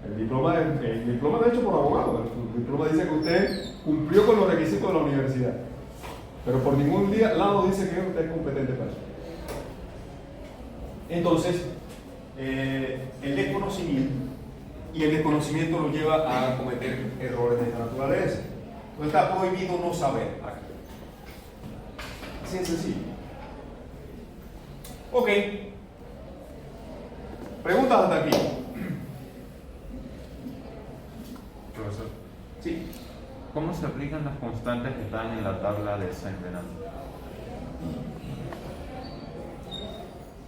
El diploma de hecho por abogado, el diploma dice que usted cumplió con los requisitos de la universidad. Pero por ningún lado dice que usted es competente para eso. Entonces, el desconocimiento, y el desconocimiento lo lleva a cometer errores de esta naturaleza. No está prohibido no saber. Así de sencillo. Ok. Preguntas hasta aquí. Profesor, Sí. ¿Cómo se aplican las constantes que están en la tabla de Saint-Venant?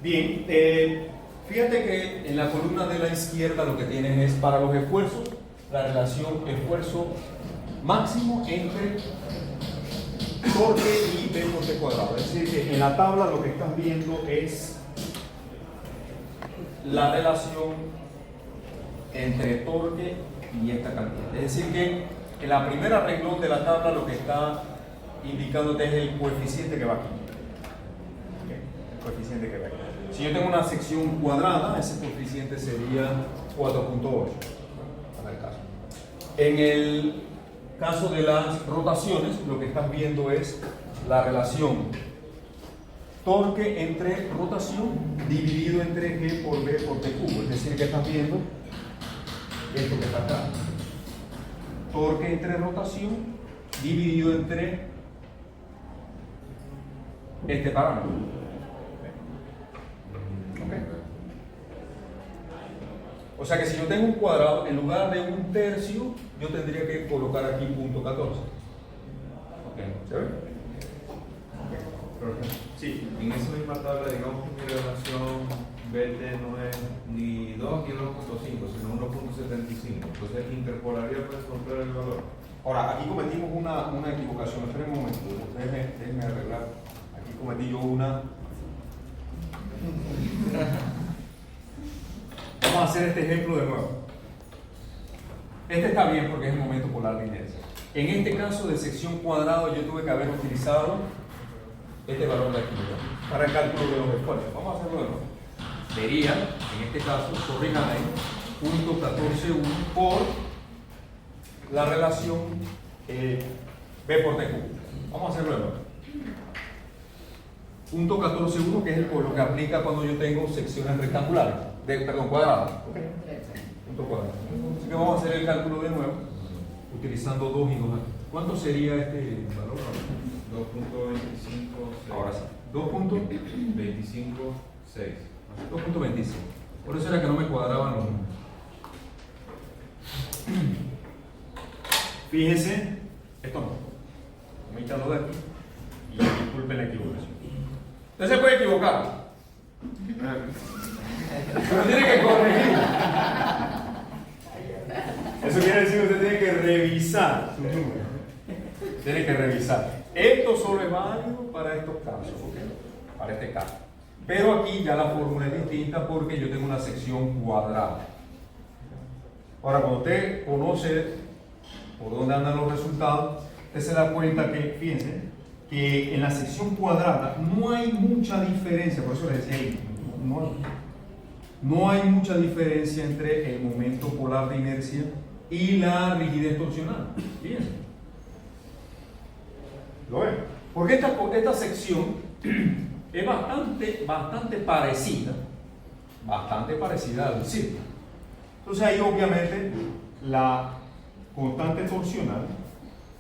Bien, fíjate que en la columna de la izquierda lo que tienes es para los esfuerzos, la relación esfuerzo máximo entre torque y B por T cuadrado. Es decir, que en la tabla lo que estás viendo es la relación entre torque y esta cantidad. Es decir, que en la primera renglón de la tabla lo que está indicándote es el coeficiente que va aquí. ¿Okay? El coeficiente que va aquí. Si yo tengo una sección cuadrada, ese coeficiente sería 4.8. Para el caso. En el caso de las rotaciones, lo que estás viendo es la relación torque entre rotación dividido entre G por B por T cubo. Es decir, que estás viendo esto que está acá. Torque entre rotación dividido entre este parámetro. ¿Okay? O sea que si yo tengo un cuadrado, en lugar de 1/3, yo tendría que colocar aquí punto 14. ¿Se ve? Sí, en esa misma tabla, digamos que mi relación BT no es ni 2 ni 2.5, sino 1.75. Entonces interpolaría para encontrar el valor. Ahora, aquí cometimos una equivocación. Esperen un momento, déjenme arreglar. Aquí cometí yo una. Vamos a hacer este ejemplo de nuevo. Este está bien porque es el momento polar de inercia. En este caso de sección cuadrado yo tuve que haber utilizado este valor de aquí, ¿no? Para el cálculo de los esfuerzos. Vamos a hacerlo de nuevo. Sería, en este caso, corrijan ahí, punto 14.1 por la relación B por T cubo. Vamos a hacerlo de nuevo. Punto 14.1, que es lo que aplica cuando yo tengo secciones rectangulares, cuadradas. Okay. Punto cuadrado. Así que vamos a hacer el cálculo de nuevo, utilizando 2 y 2 aquí. ¿Cuánto sería este valor? 2.25. Ahora sí. 2.25.6. 2.25. Por eso era que no me cuadraban los números. Fíjense, esto no. Voy a quitarlo de aquí y disculpen la equivocación. Usted se puede equivocar, pero tiene que corregir. Eso quiere decir que usted tiene que revisar sus números. Tiene que revisar. Esto solo es válido para estos casos, ¿ok? Para este caso. Pero aquí ya la fórmula es distinta porque yo tengo una sección cuadrada. Ahora, cuando usted conoce por dónde andan los resultados, usted se da cuenta que, fíjense, que en la sección cuadrada no hay mucha diferencia, por eso les decía ahí, no hay mucha diferencia entre el momento polar de inercia y la rigidez torsional. Fíjense. ¿Lo ven? Porque esta sección es bastante parecida al círculo. Entonces ahí obviamente la constante torsional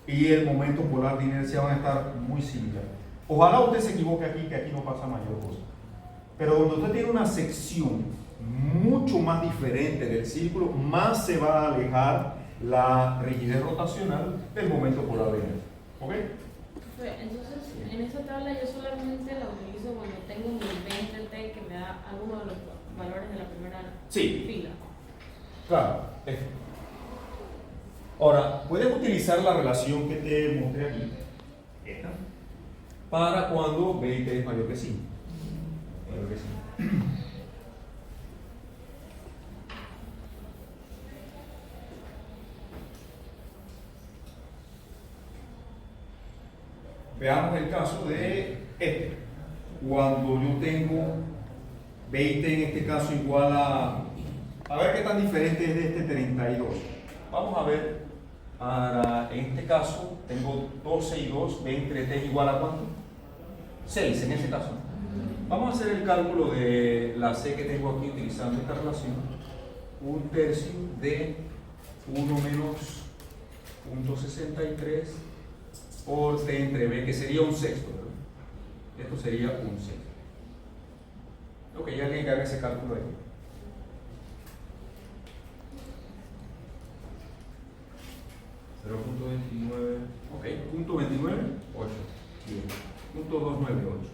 y el momento polar de inercia van a estar muy similares. Ojalá usted se equivoque aquí, que aquí no pasa mayor cosa. Pero cuando usted tiene una sección mucho más diferente del círculo, más se va a alejar la rigidez rotacional del momento polar de inercia. ¿Ok? Entonces, en esta tabla yo solamente la utilizo cuando tengo mi 20T que me da alguno de los valores de la primera fila. Claro. Ahora, puedes utilizar la relación que te mostré aquí, esta, para cuando B y T es mayor que 5. Veamos el caso de este. Cuando yo tengo 20 en este caso igual a ver qué tan diferente es de este 32. Vamos a ver, en este caso tengo 12 y 2, B entre T es igual a ¿cuánto? 6 en ese caso. Vamos a hacer el cálculo de la C que tengo aquí utilizando esta relación. 1/3 de 1 menos 0.63 por T entre B, que sería 1/6, ¿verdad? Esto sería 1/6. Ok, ya alguien que haga ese cálculo ahí. Ok, punto 29, 8. Bien. Punto 298.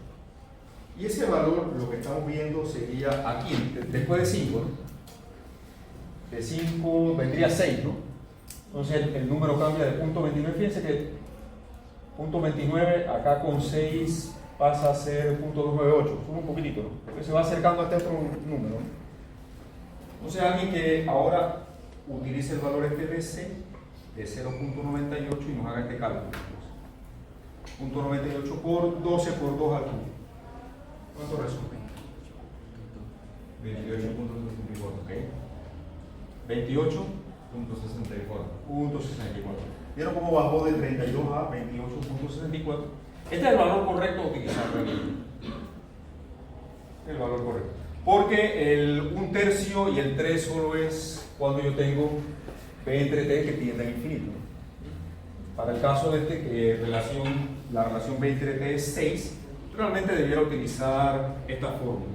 Y ese valor, lo que estamos viendo sería aquí, después de 5, ¿no? De 5 vendría 6, ¿no? Entonces el número cambia de punto 29. Fíjense que Punto 29, acá con 6 pasa a ser punto 298, sube un poquitito, ¿no? Porque se va acercando a este otro número. Entonces alguien que ahora utilice el valor este de C de 0.98 y nos haga este cálculo. Punto 98 por 12 por 2 al cubo. ¿Cuánto resulta? 28.64. Ok. 28.64. ¿Vieron cómo bajó de 32 a 28.64? Este es el valor correcto a utilizar. El valor correcto. Porque el 1/3 y el 3 solo es cuando yo tengo P entre T que tiende a infinito. Para el caso de este, que la relación B entre T es 6, realmente debiera utilizar esta fórmula.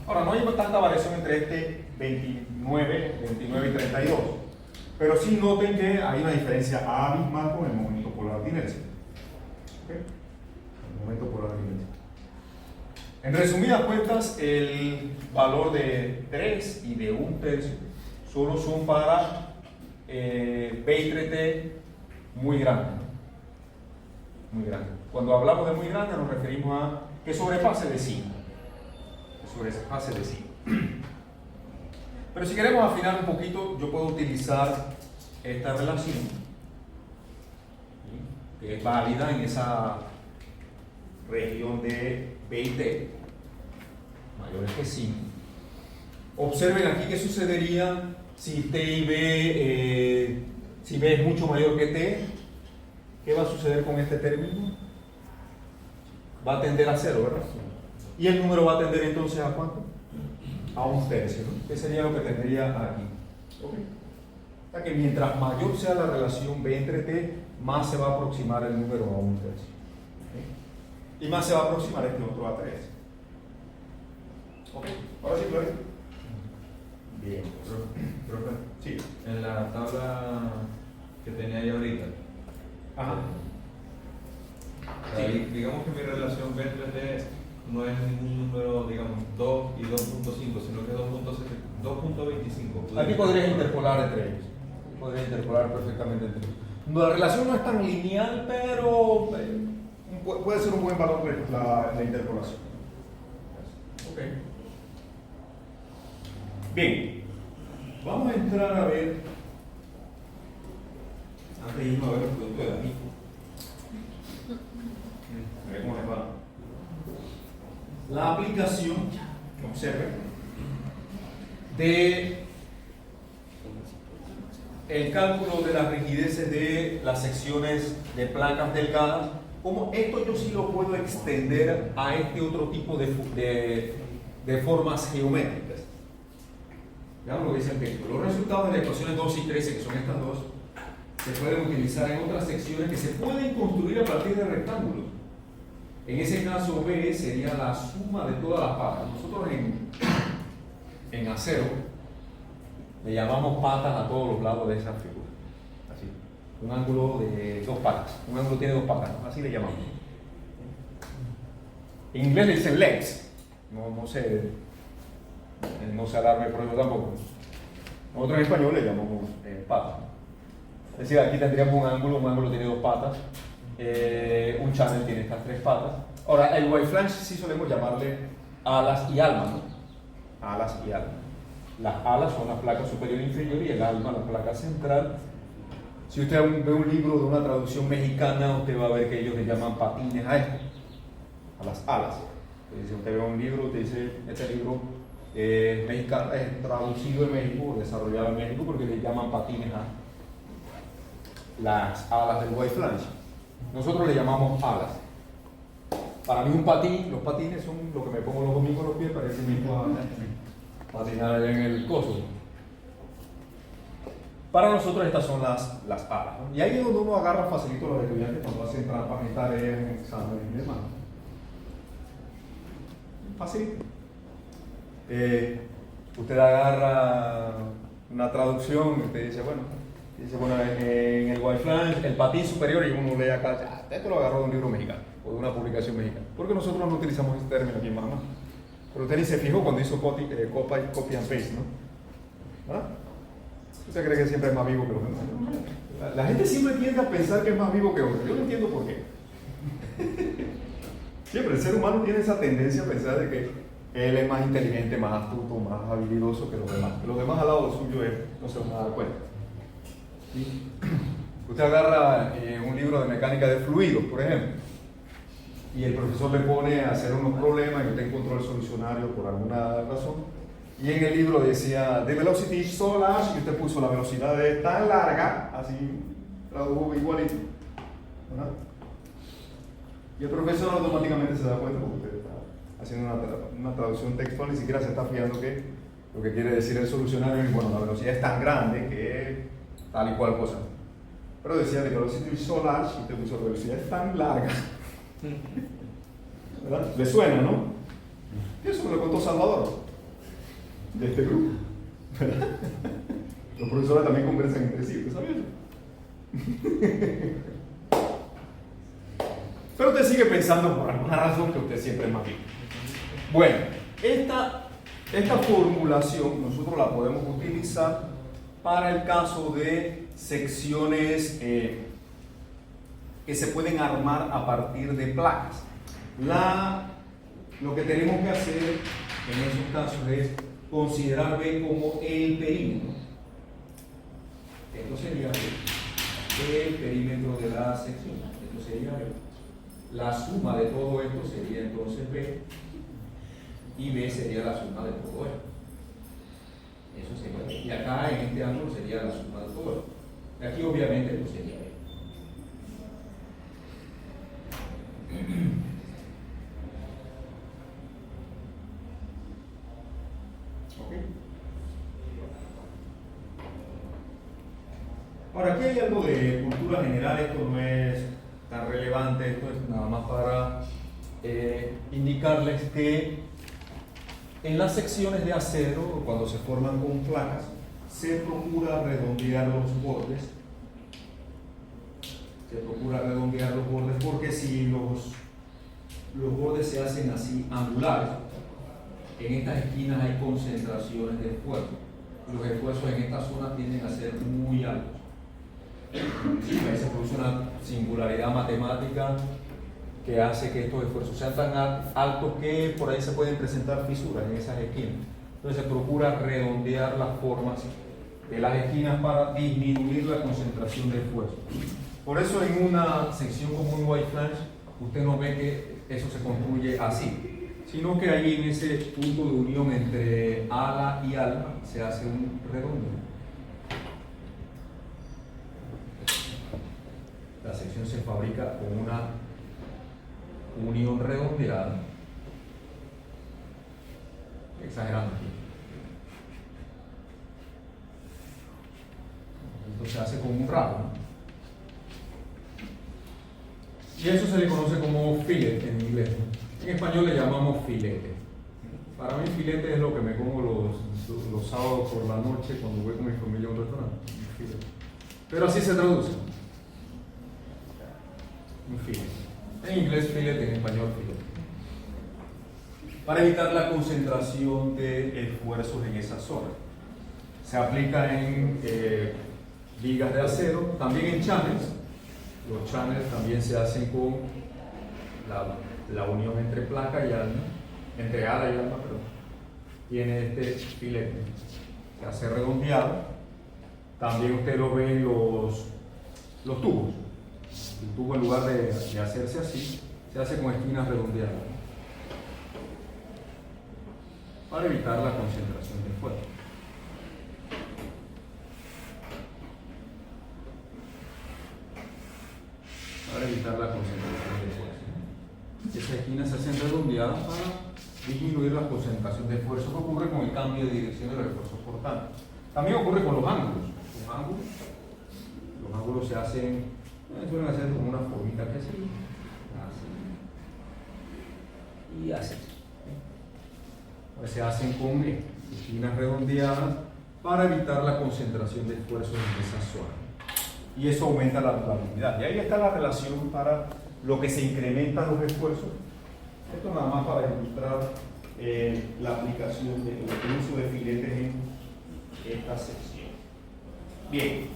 Ahora, no hay tanta variación entre este 29 y 32, pero sí noten que hay una diferencia abismal con el momento polar de inercia. ¿Okay? El momento polar de inercia. En resumidas cuentas, el valor de 3 y de 1/3 solo son para B entre T muy grande. Muy grande. Cuando hablamos de muy grande nos referimos a que sobrepase de 5. Que sobrepase de 5. Pero si queremos afinar un poquito, yo puedo utilizar esta relación, que es válida en esa región de B y T, mayores que 5. Observen aquí qué sucedería si T y B, si B es mucho mayor que T. ¿Qué va a suceder con este término? Va a tender a 0, ¿verdad? Y el número va a tender entonces a ¿cuánto? A 1/3, ¿no? ¿Qué sería lo que tendría aquí? ¿Okay? O sea que mientras mayor sea la relación B entre T, más se va a aproximar el número a 1/3. ¿Okay? Y más se va a aproximar este otro a 3. ¿Ok? Ahora sí, Gloria. Bien. Profe, Sí. en la tabla que tenía ahí ahorita, Ajá. ahí, digamos que mi relación B entre T no es ningún número, digamos, 2 y 2.5, sino que 2.25. Aquí podrías interpolar entre ellos. Podrías interpolar perfectamente entre ellos. La relación no es tan lineal, pero puede ser un buen valor la interpolación. Ok. Bien. Vamos a entrar a ver. Antes de irnos a ver los productos de Amico. A ver cómo les va. La aplicación, observen, de el cálculo de las rigideces de las secciones de placas delgadas, como esto yo sí lo puedo extender a este otro tipo de formas geométricas. Veamos lo que dice el texto. Los resultados de las ecuaciones 2 y 13, que son estas dos, se pueden utilizar en otras secciones que se pueden construir a partir de rectángulos. En ese caso, B sería la suma de todas las patas. Nosotros en acero le llamamos patas a todos los lados de esa figura. Así. Un ángulo de 2 patas. Un ángulo tiene 2 patas, ¿no? Así le llamamos. En inglés le dicen legs. No se alarme por eso tampoco. Nosotros en español le llamamos patas. Es decir, aquí tendríamos un ángulo tiene 2 patas. Un channel tiene estas 3 patas. Ahora, el Y flange sí solemos llamarle alas y alma, ¿no? Alas y alma. Las alas son la placa superior e inferior y el alma la placa central. Si usted ve un libro de una traducción mexicana, usted va a ver que ellos le llaman patines a esto, a las alas. Entonces, si usted ve un libro, usted dice, este libro mexicano, es traducido en México, desarrollado en México, porque le llaman patines a las alas del Y flange. Nosotros le llamamos alas. Para mí un patín, los patines son lo que me pongo los domingos en los pies para ese mismo patinar allá en el coso. Para nosotros estas son las alas, ¿no? Y ahí es donde uno agarra facilito a los estudiantes cuando hacen trampas en tareas, en exámenes y demás. Facilito. Usted agarra una traducción y usted dice, bueno, en el Y flange, el patín superior, y uno lee acá, esto lo agarró de un libro mexicano o de una publicación mexicana, porque nosotros no utilizamos este término aquí en Panamá. Pero usted ni se fijó cuando hizo copy and paste, ¿no? ¿Ah? ¿Usted cree que siempre es más vivo que los demás? La gente siempre tiende a pensar que es más vivo que otro. Yo no entiendo por qué. Siempre el ser humano tiene esa tendencia a pensar de que él es más inteligente, más astuto, más habilidoso que los demás. Que los demás al lado suyo no se van a dar cuenta. ¿Sí? Usted agarra un libro de mecánica de fluidos, por ejemplo, y el profesor le pone a hacer unos problemas y usted encontró el solucionario por alguna razón. Y en el libro decía, the velocity is so large, y usted puso la velocidad es tan larga, así tradujo igualito. ¿Verdad? Y el profesor automáticamente se da cuenta porque usted está haciendo una traducción textual, ni siquiera se está fijando que lo que quiere decir el solucionario es, bueno, la velocidad es tan grande que tal y cual cosa. Pero decía, the velocity is so large, y usted puso, la velocidad es tan larga. ¿Verdad? ¿Le suena, no? Y eso me lo contó Salvador, de este grupo. ¿Verdad? Los profesores también conversan entre sí, ¿usted sabía eso? Pero usted sigue pensando por alguna razón que usted siempre es más bien. Bueno, esta formulación nosotros la podemos utilizar para el caso de secciones que se pueden armar a partir de placas. Lo que tenemos que hacer en esos casos es considerar B como el perímetro. Esto sería el perímetro de la sección. Esto sería la suma de todo esto sería entonces B, y B sería la suma de todo esto. Eso sería B. Y acá en este ángulo sería la suma de todo esto. Y aquí obviamente esto sería B. ¿Ok? Ahora, aquí hay algo de cultura general, esto no es tan relevante, esto es nada más para indicarles que en las secciones de acero, cuando se forman con placas, se procura redondear los bordes. Se procura redondear los bordes porque si los bordes se hacen así angulares, en estas esquinas hay concentraciones de esfuerzo. Los esfuerzos en esta zona tienden a ser muy altos. Ahí se produce una singularidad matemática que hace que estos esfuerzos sean tan altos que por ahí se pueden presentar fisuras en esas esquinas. Entonces se procura redondear las formas de las esquinas para disminuir la concentración de esfuerzo. Por eso en una sección como un white flange usted no ve que eso se construye así, sino que ahí en ese punto de unión entre ala y alma se hace un redondeo. La sección se fabrica con una unión redondeada, exagerando aquí. Esto se hace con un rabo, ¿no? Y eso se le conoce como filete en inglés, ¿no? En español le llamamos filete. Para mí filete es lo que me como los sábados por la noche cuando voy con mi familia a un restaurante. Filete. Pero así se traduce. Un filete. En inglés filete, en español filete. Para evitar la concentración de esfuerzos en esa zona. Se aplica en vigas de acero, también en channels. Los channels también se hacen con la unión entre placa y alma, entre ala y alma, perdón. Tiene este filete, se hace redondeado. También usted lo ve en los tubos. El tubo, en lugar de hacerse así, se hace con esquinas redondeadas para evitar la concentración de esfuerzo. Para evitar la concentración de esfuerzo. Esas esquinas se hacen redondeadas para disminuir la concentración de esfuerzo que ocurre con el cambio de dirección de los esfuerzos portantes. También ocurre con los ángulos. Los ángulos se hacen, suelen hacer como una formita que así, y así. Pues se hacen con esquinas redondeadas para evitar la concentración de esfuerzos en esa zona. Y eso aumenta la durabilidad. Y ahí está la relación para lo que se incrementan los esfuerzos. Esto nada más para ilustrar la aplicación el uso de filetes en esta sección. Bien.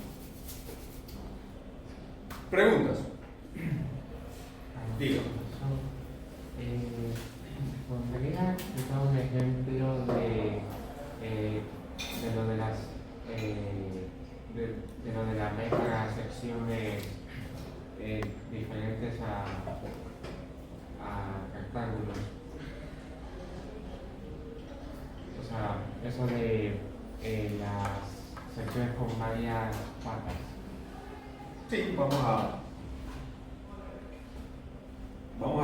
Preguntas. Diga. ¿Podría dar un ejemplo de lo de las de lo de las mega secciones diferentes a rectángulos? O sea, eso de las secciones con varias patas. Sí, vamos a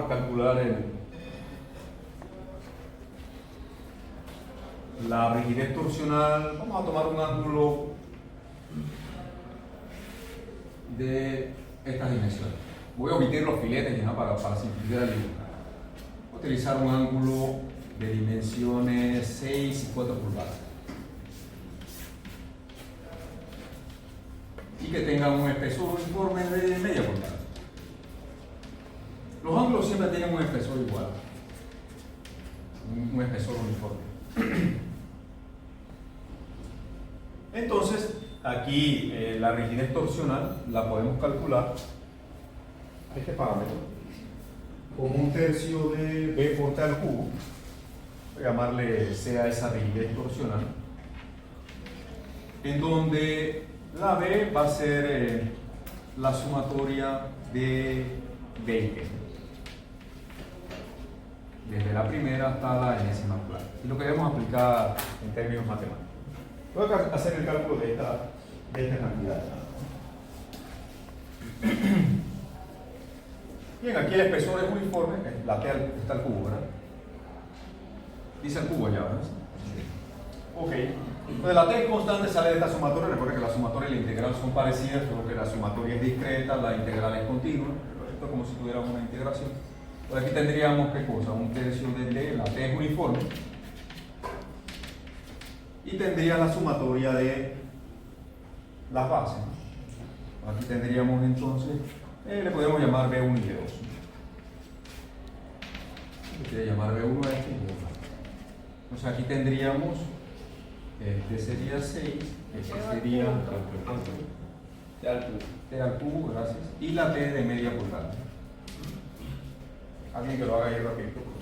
calcular la rigidez torsional. Vamos a tomar un ángulo de estas dimensiones. Voy a omitir los filetes ya para simplificar el dibujo. Voy a utilizar un ángulo de dimensiones 6 y 4 pulgadas. Y que tenga un espesor uniforme de media pulgada. Los ángulos siempre tienen un espesor igual, un espesor uniforme. Entonces, aquí la rigidez torsional la podemos calcular a este parámetro como 1/3 de B por T al cubo. Voy a llamarle C a esa rigidez torsional, en donde la B va a ser la sumatoria de 20, desde la primera hasta la enésima placa. Y lo queremos aplicar en términos matemáticos. Voy a hacer el cálculo de esta cantidad. Bien, aquí el espesor es uniforme, la T está al cubo, ¿verdad? Dice el cubo ya, ¿verdad? Ok. Entonces la T constante sale de esta sumatoria. Recuerden que la sumatoria y la integral son parecidas, solo que la sumatoria es discreta, la integral es continua. Esto es como si tuviéramos una integración. Entonces aquí tendríamos, ¿qué cosa? 1/3 de T, la T es uniforme. Y tendría la sumatoria de las bases, ¿no? Aquí tendríamos entonces, le podríamos llamar B1 y B2. Le quiere llamar B1 a este y B2. Entonces aquí tendríamos, este sería 6, este sería T al cubo, gracias, y la T de media pulgada. Alguien que lo haga ahí rápido, por favor.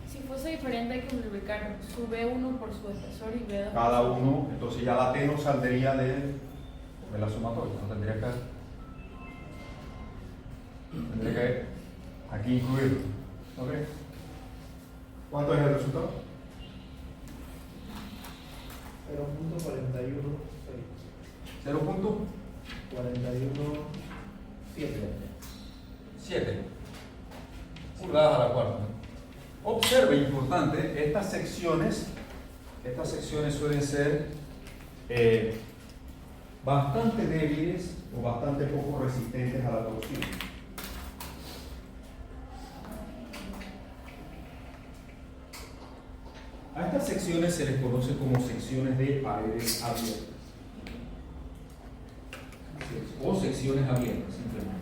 Si fuese diferente hay que multiplicar su B1 por su espesor y B2 Cada uno, entonces ya la T no saldría de la sumatoria, no tendría que aquí incluirlo. ¿Ok? ¿Cuánto es el resultado? 0.41 7 pulgadas a la cuarta. Observe, importante, estas secciones suelen ser bastante débiles o bastante poco resistentes a la torsión. A estas secciones se les conoce como secciones de paredes abiertas o secciones abiertas, simplemente.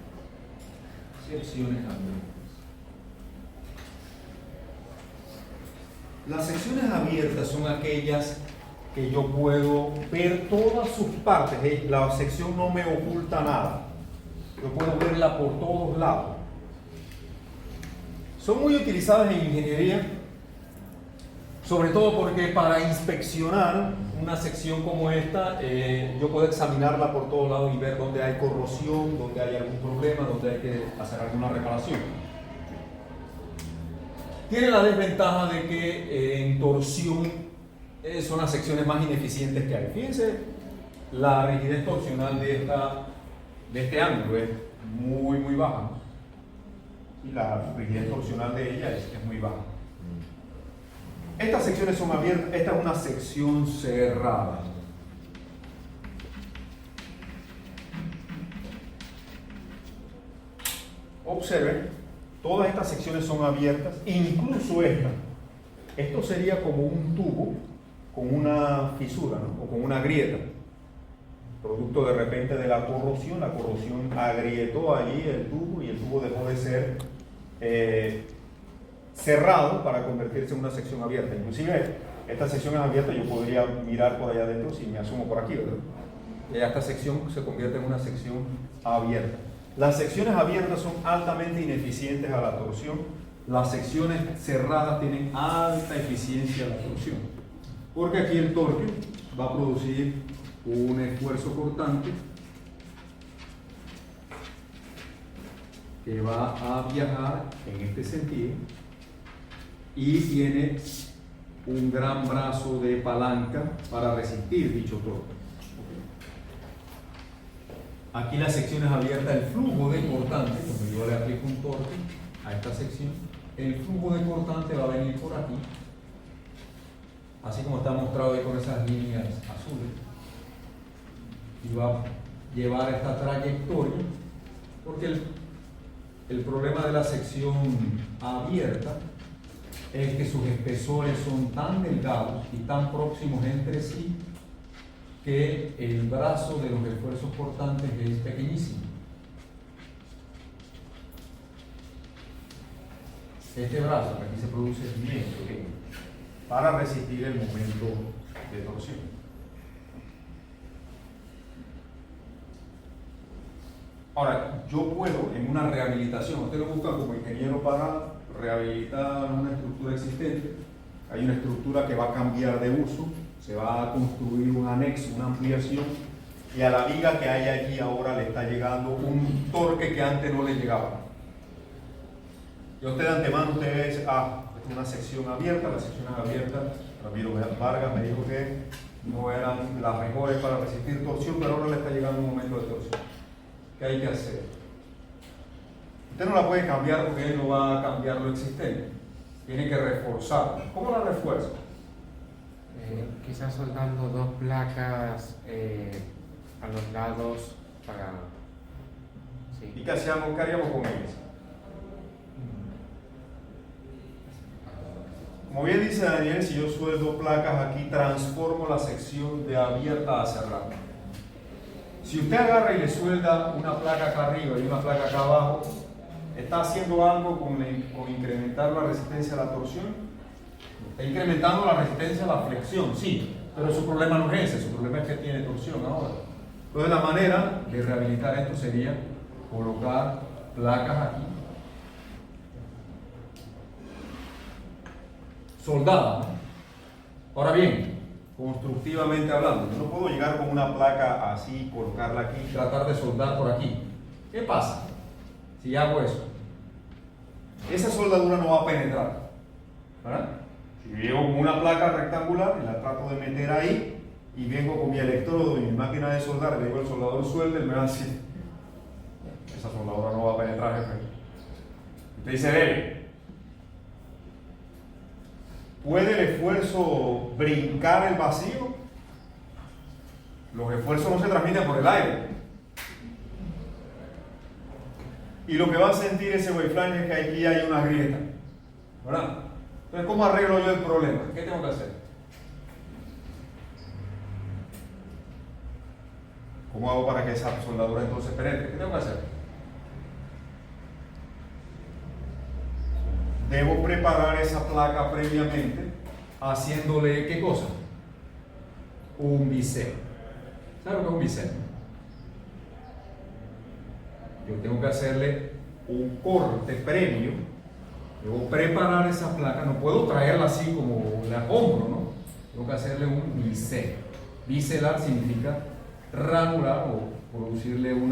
Secciones abiertas. Las secciones abiertas son aquellas que yo puedo ver todas sus partes. La sección no me oculta nada. Yo puedo verla por todos lados. Son muy utilizadas en ingeniería, sobre todo porque para inspeccionar una sección como esta, yo puedo examinarla por todos lados y ver dónde hay corrosión, dónde hay algún problema, dónde hay que hacer alguna reparación. Tiene la desventaja de que en torsión son las secciones más ineficientes que hay. Fíjense, la rigidez torsional de este ángulo es muy baja, ¿no? Y la rigidez torsional de ella es muy baja. Estas secciones son abiertas, esta es una sección cerrada. Observen, todas estas secciones son abiertas, incluso esta. Esto sería como un tubo con una fisura, ¿no? O con una grieta. Producto de repente de la corrosión agrietó allí el tubo y el tubo dejó de ser cerrado para convertirse en una sección abierta. Inclusive esta sección es abierta, yo podría mirar por allá adentro si me asomo por aquí, ¿verdad? Y esta sección se convierte en una sección abierta. Las secciones abiertas son altamente ineficientes a la torsión. Las secciones cerradas tienen alta eficiencia a la torsión. Porque aquí el torque va a producir un esfuerzo cortante que va a viajar en este sentido y tiene un gran brazo de palanca para resistir dicho torque. Aquí las secciones abiertas, el flujo de cortante, cuando yo le aplico un torque a esta sección, el flujo de cortante va a venir por aquí, así como está mostrado ahí con esas líneas azules, y va a llevar esta trayectoria, porque el problema de la sección abierta es que sus espesores son tan delgados y tan próximos entre sí que el brazo de los esfuerzos cortantes es pequeñísimo. Este brazo que aquí se produce es bien pequeño para resistir el momento de torsión. Ahora, yo puedo en una rehabilitación, usted lo busca como ingeniero para rehabilitar una estructura existente, hay una estructura que va a cambiar de uso, se va a construir un anexo, una ampliación, y a la viga que hay allí ahora le está llegando un torque que antes no le llegaba. Y usted de antemano usted ve, esta es una sección abierta, las secciones abiertas, Ramiro Vargas me dijo que no eran las mejores para resistir torsión, pero ahora le está llegando un momento de torsión. ¿Qué hay que hacer? Usted no la puede cambiar porque él no va a cambiar lo existente. Tiene que reforzar. ¿Cómo la refuerza? Quizás soldando 2 placas a los lados para... Sí. ¿Y qué haríamos con ellas? Como bien dice Daniel, si yo sueldo placas aquí, transformo la sección de abierta a cerrada. Si usted agarra y le suelda una placa acá arriba y una placa acá abajo, ¿está haciendo algo con incrementar la resistencia a la torsión? Está incrementando la resistencia a la flexión, sí, pero su problema no es ese, su problema es que tiene torsión ahora. Entonces la manera de rehabilitar esto sería colocar placas aquí, soldadas. Ahora bien, constructivamente hablando, yo no puedo llegar con una placa así, colocarla aquí y tratar de soldar por aquí. ¿Qué pasa si hago eso? Esa soldadura no va a penetrar, ¿verdad? Si yo llego con una placa rectangular y la trato de meter ahí y vengo con mi electrodo y mi máquina de soldar, le digo al soldador suelda, él me va a decir, esa soldadura no va a penetrar, jefe. Usted dice, debe. ¿Puede el esfuerzo brincar el vacío? Los esfuerzos no se transmiten por el aire. Y lo que va a sentir ese waveframe es que aquí hay una grieta, ¿verdad? Entonces, ¿cómo arreglo yo el problema? ¿Qué tengo que hacer? ¿Cómo hago para que esa soldadura entonces penetre? ¿Qué tengo que hacer? Debo preparar esa placa previamente haciéndole, ¿qué cosa? Un bisel. ¿Sabe lo que es un bisel? Yo tengo que hacerle un corte previo. Debo preparar esa placa, no puedo traerla así como la compro, ¿no? Tengo que hacerle un bisel. Biselar significa ranular o producirle un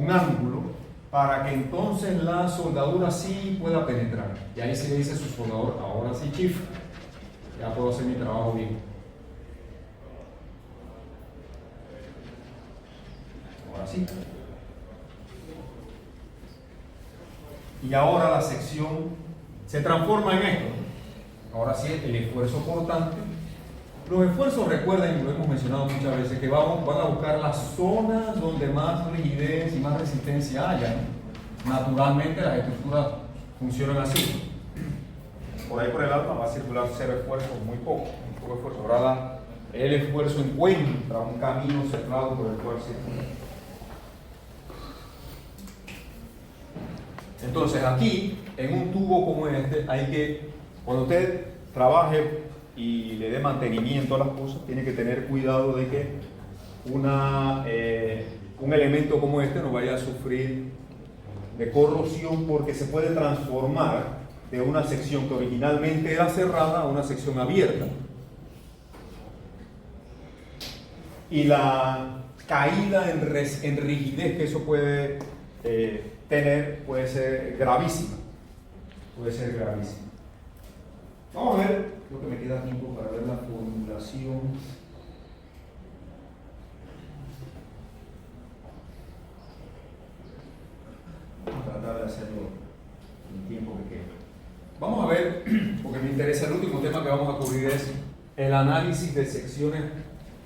ángulo para que entonces la soldadura sí pueda penetrar. Y ahí se le dice a su soldador, ahora sí, chief, ya puedo hacer mi trabajo bien. Ahora sí. Y ahora la sección se transforma en esto. Ahora sí, el esfuerzo cortante. Los esfuerzos, recuerden, lo hemos mencionado muchas veces, que van a buscar las zonas donde más rigidez y más resistencia haya, ¿no? Naturalmente las estructuras funcionan así. Por ahí por el alma va a circular cero esfuerzo, muy poco esfuerzo. Ahora el esfuerzo encuentra un camino cerrado por el cual circula. Entonces aquí, en un tubo como este, hay que, cuando usted trabaje y le dé mantenimiento a las cosas, tiene que tener cuidado de que un elemento como este no vaya a sufrir de corrosión, porque se puede transformar de una sección que originalmente era cerrada a una sección abierta. Y la caída en rigidez que eso puede tener puede ser gravísima. Puede ser gravísima. Vamos a ver, creo que me queda tiempo para ver la formulación. Vamos a tratar de hacerlo en el tiempo que queda. Vamos a ver, porque me interesa, el último tema que vamos a cubrir es el análisis de secciones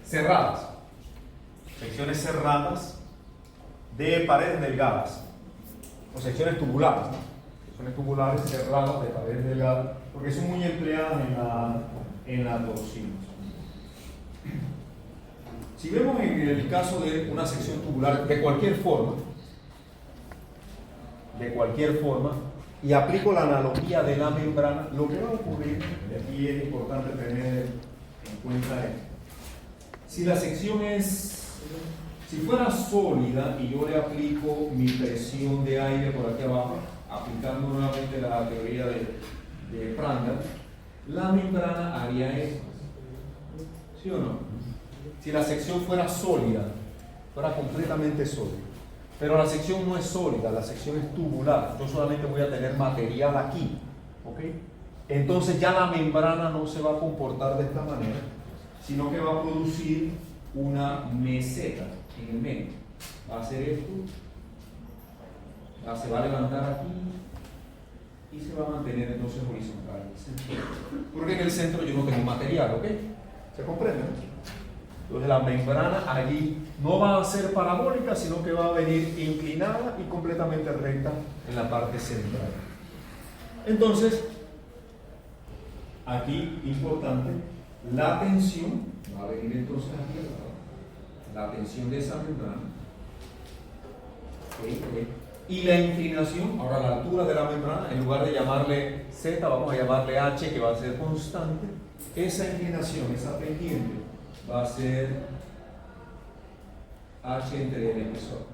cerradas. Secciones cerradas de paredes delgadas, o secciones tubulares, ¿no? Secciones tubulares cerradas de paredes delgadas, porque son muy empleadas en la torsión. Si vemos en el caso de una sección tubular de cualquier forma, y aplico la analogía de la membrana, lo que va a ocurrir, y aquí es importante tener en cuenta esto, si la sección si fuera sólida y yo le aplico mi presión de aire por aquí abajo, aplicando nuevamente la teoría de Prandtl, la membrana haría esto, ¿sí o no? Si la sección fuera sólida, fuera completamente sólida, pero la sección no es sólida, la sección es tubular, yo solamente voy a tener material aquí, ¿ok? Entonces ya la membrana no se va a comportar de esta manera, sino que va a producir una meseta en el medio. Va a hacer esto, se va a levantar aquí y se va a mantener entonces horizontal en el centro. Porque en el centro yo no tengo material, ¿ok? ¿Se comprende? Entonces la membrana allí no va a ser parabólica, sino que va a venir inclinada y completamente recta en la parte central. Entonces, aquí, importante, la tensión va a venir entonces aquí, la tensión de esa membrana, y la inclinación, ahora la altura de la membrana, en lugar de llamarle Z, vamos a llamarle H, que va a ser constante. Esa inclinación, esa pendiente, va a ser H entre el espesor,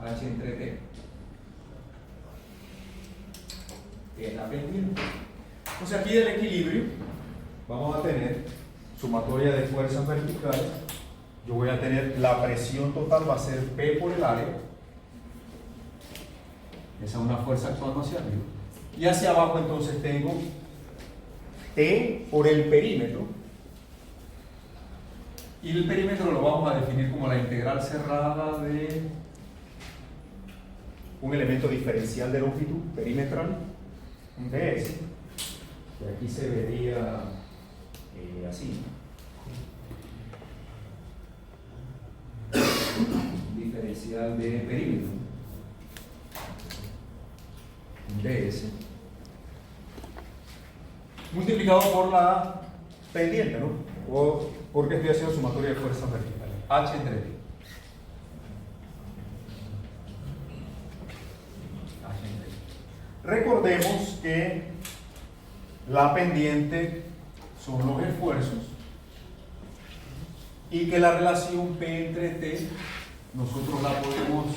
H entre T, que es la pendiente. Entonces aquí del equilibrio vamos a tener sumatoria de fuerzas verticales. Yo voy a tener la presión total, va a ser P por el área. Esa es una fuerza actuando hacia arriba. Y hacia abajo entonces tengo T por el perímetro. Y el perímetro lo vamos a definir como la integral cerrada de un elemento diferencial de longitud perimetral, un ds, que aquí se vería así. Diferencial de perímetro, un ds, multiplicado por la pendiente, ¿no? O porque estoy haciendo sumatoria de fuerzas verticales, H entre T. Recordemos que la pendiente son los esfuerzos y que la relación P entre T nosotros la podemos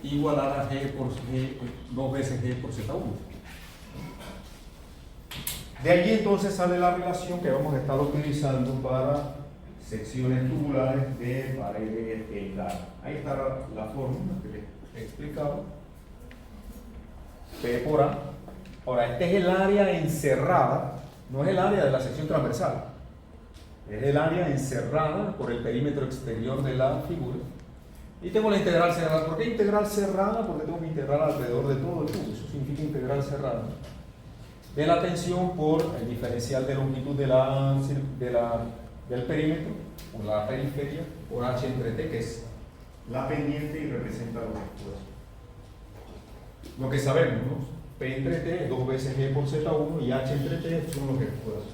igualar a G por G, 2 veces G por Z1. De allí entonces sale la relación que vamos a estar utilizando para secciones tubulares de paredes delgadas. Ahí está la fórmula que les he explicado. P por A. Ahora, este es el área encerrada, no es el área de la sección transversal, es el área encerrada por el perímetro exterior de la figura. Y tengo la integral cerrada. ¿Por qué integral cerrada? Porque tengo que integrar alrededor de todo el tubo. Eso significa integral cerrada de la tensión por el diferencial de longitud del perímetro, por la periferia, por H entre T, que es la pendiente y representa los esfuerzos. Lo que sabemos, ¿no? P entre T es 2 veces G por Z1 y H entre T son los esfuerzos.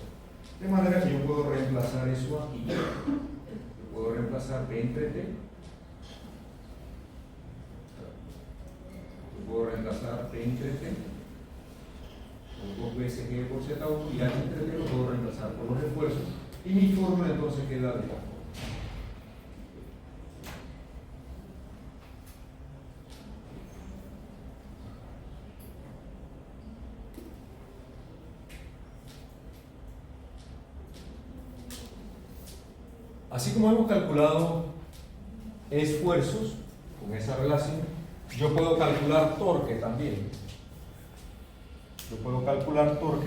De manera que yo puedo reemplazar eso aquí. Yo puedo reemplazar P entre T. Yo puedo reemplazar P entre T. 2 veces G por Z1 y H entre T lo puedo reemplazar por los esfuerzos. Y mi fórmula entonces queda de esta forma. Así como hemos calculado esfuerzos con esa relación, yo puedo calcular torque también. Yo puedo calcular torque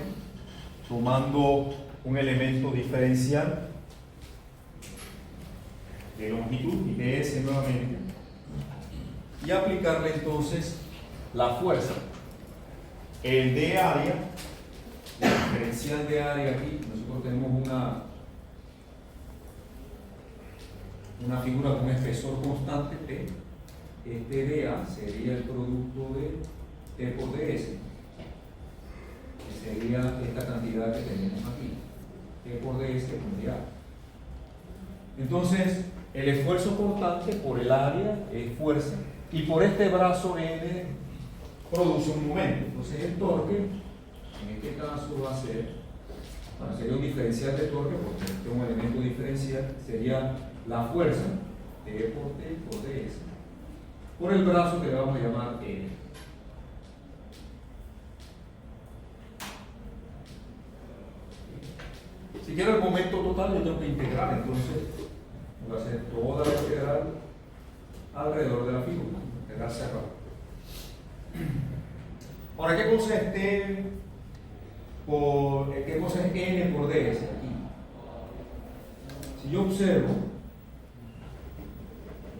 tomando un elemento diferencial de longitud y de S nuevamente y aplicarle entonces la fuerza, el de área, el diferencial de área aquí. Nosotros tenemos una figura con un espesor constante T. Este dA sería el producto de T por ds, que sería esta cantidad que tenemos aquí, T por ds por dA. Entonces, el esfuerzo constante por el área es fuerza, y por este brazo N produce un momento. Entonces, el torque, en este caso, va a ser, bueno, sería un diferencial de torque, porque este es un elemento diferencial, sería la fuerza, T por ds, por el brazo que le vamos a llamar N. Si quiero el momento total, yo tengo que integrar, entonces voy a hacer toda la integral alrededor de la figura, integral cerrada. Ahora, ¿qué cosa es T por, qué cosa es N por ds aquí? Si yo observo,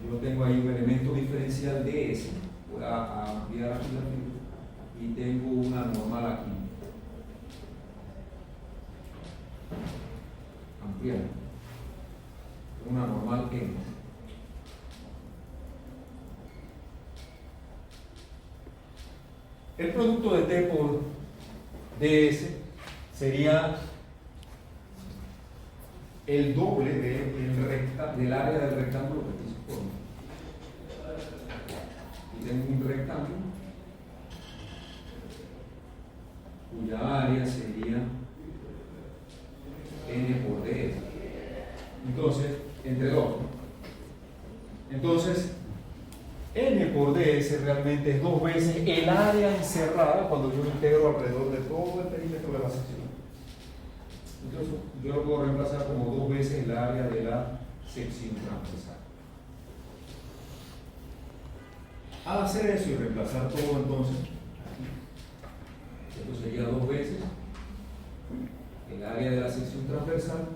yo tengo ahí un elemento diferencial de S, voy a ampliar aquí la figura, y tengo una normal aquí. Ampliar. Una normal N. El producto de T por ds sería el doble del área del rectángulo que aquí se forma. Y tengo un rectángulo cuya área sería N por ds. Entonces, entre 2. Entonces, N por ds realmente es 2 veces el área encerrada cuando yo integro alrededor de todo el perímetro de la sección. Entonces, yo lo puedo reemplazar como 2 veces el área de la sección transversal. Al hacer eso y reemplazar todo, entonces, esto sería 2 veces el área de la sección transversal.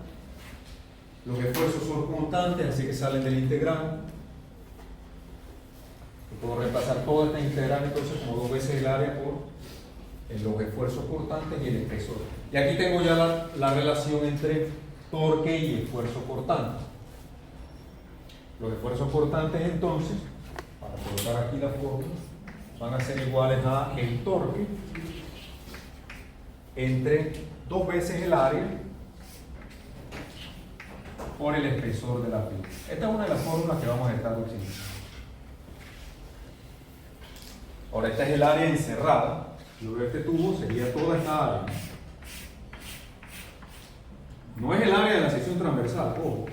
Los esfuerzos son constantes, así que salen del integral. Yo puedo reemplazar toda esta integral entonces como 2 veces el área por los esfuerzos cortantes y el espesor. Y aquí tengo ya la relación entre torque y esfuerzo cortante. Los esfuerzos cortantes entonces, para colocar aquí la fórmula, van a ser iguales a el torque entre 2 veces el área por el espesor de la figura. Esta es una de las fórmulas que vamos a estar utilizando. Ahora, esta es el área encerrada. Luego este tubo sería toda esta área. No es el área de la sección transversal, ojo.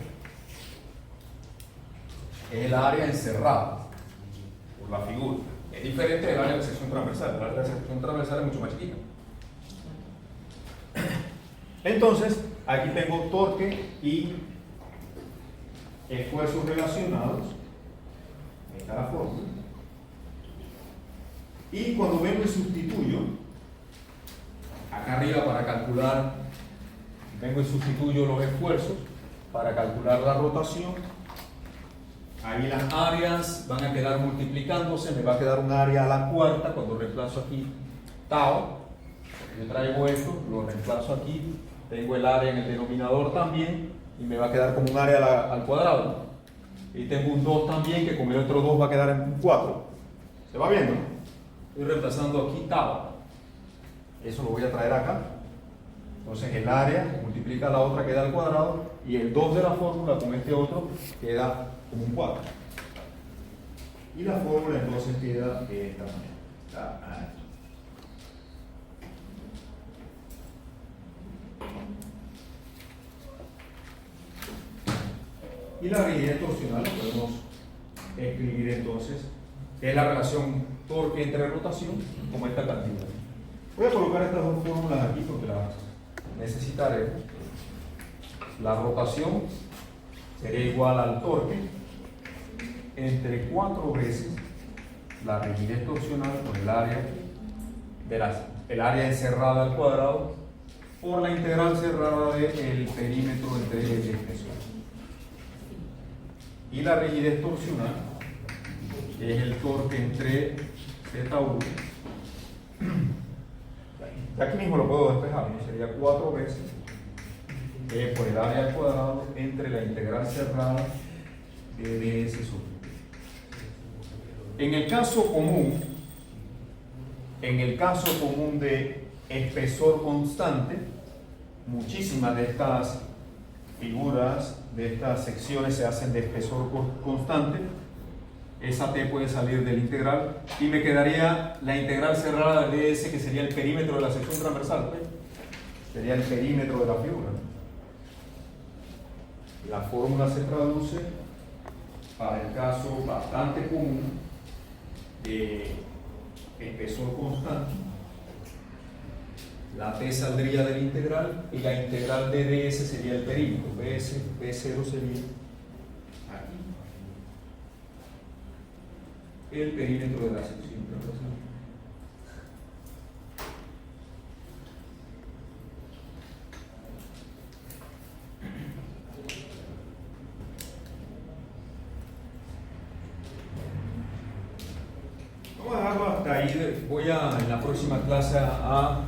Es el área encerrada por la figura. Es diferente del área de la sección transversal. El área de la sección transversal es mucho más chiquita. Entonces, aquí tengo torque y esfuerzos relacionados. Esta es la fórmula. Y cuando vengo y sustituyo, acá arriba para calcular, vengo y sustituyo los esfuerzos para calcular la rotación. Ahí las áreas van a quedar multiplicándose, me va a quedar un área a la cuarta cuando reemplazo aquí tau. Yo traigo esto, lo reemplazo aquí, tengo el área en el denominador también y me va a quedar como un área al cuadrado. Y tengo un 2 también que con el otro 2 va a quedar en un 4. ¿Se va viendo? Estoy reemplazando aquí tau. Eso lo voy a traer acá. Entonces el área multiplica la otra, queda al cuadrado, y el 2 de la fórmula con este otro queda como un 4. Y la fórmula entonces queda de esta manera. Está aquí. Y la rigidez torsional la podemos escribir entonces, que es la relación torque entre rotación, como esta cantidad. Voy a colocar estas dos fórmulas aquí porque las necesitaré. La rotación sería igual al torque entre 4 veces la rigidez torsional por el área el área encerrada al cuadrado por la integral cerrada del perímetro entre eje y espesor. Y la rigidez torsional es el torque entre Z1. Aquí mismo lo puedo despejar, ¿no? Sería 4 veces por el área al cuadrado entre la integral cerrada de ds sobre t. En el caso común de espesor constante, muchísimas de estas figuras, de estas secciones se hacen de espesor constante. Esa t puede salir del integral y me quedaría la integral cerrada de ds, que sería el perímetro de la sección transversal, ¿ves? Sería el perímetro de la figura. La fórmula se traduce para el caso bastante común de espesor constante. La t saldría del integral y la integral de ds sería el perímetro. B0 sería aquí el perímetro de la sección transversal. Vamos a dejarlo hasta ahí. Voy en la próxima clase a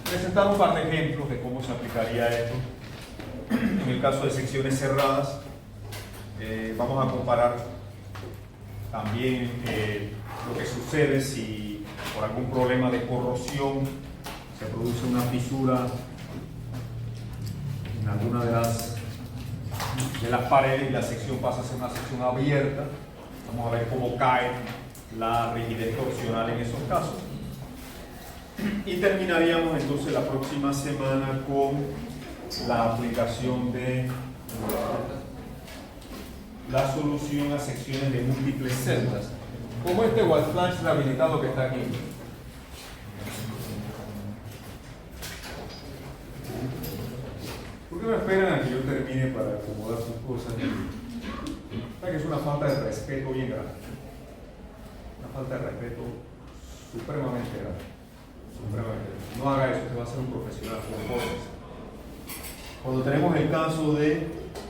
presentar un par de ejemplos de cómo se aplicaría esto en el caso de secciones cerradas. Vamos a comparar también lo que sucede si por algún problema de corrosión se produce una fisura en alguna de las paredes y la sección pasa a ser una sección abierta. Vamos a ver cómo cae la rigidez torsional en esos casos. Y terminaríamos entonces la próxima semana con la aplicación de la solución a secciones de múltiples celdas, como este wall flange rehabilitado que está aquí. ¿Por qué no esperan a que yo termine para acomodar sus cosas? Que es una falta de respeto bien grande. Una falta de respeto supremamente grande. No haga eso, usted va a ser un profesional con cosas. Cuando tenemos el caso de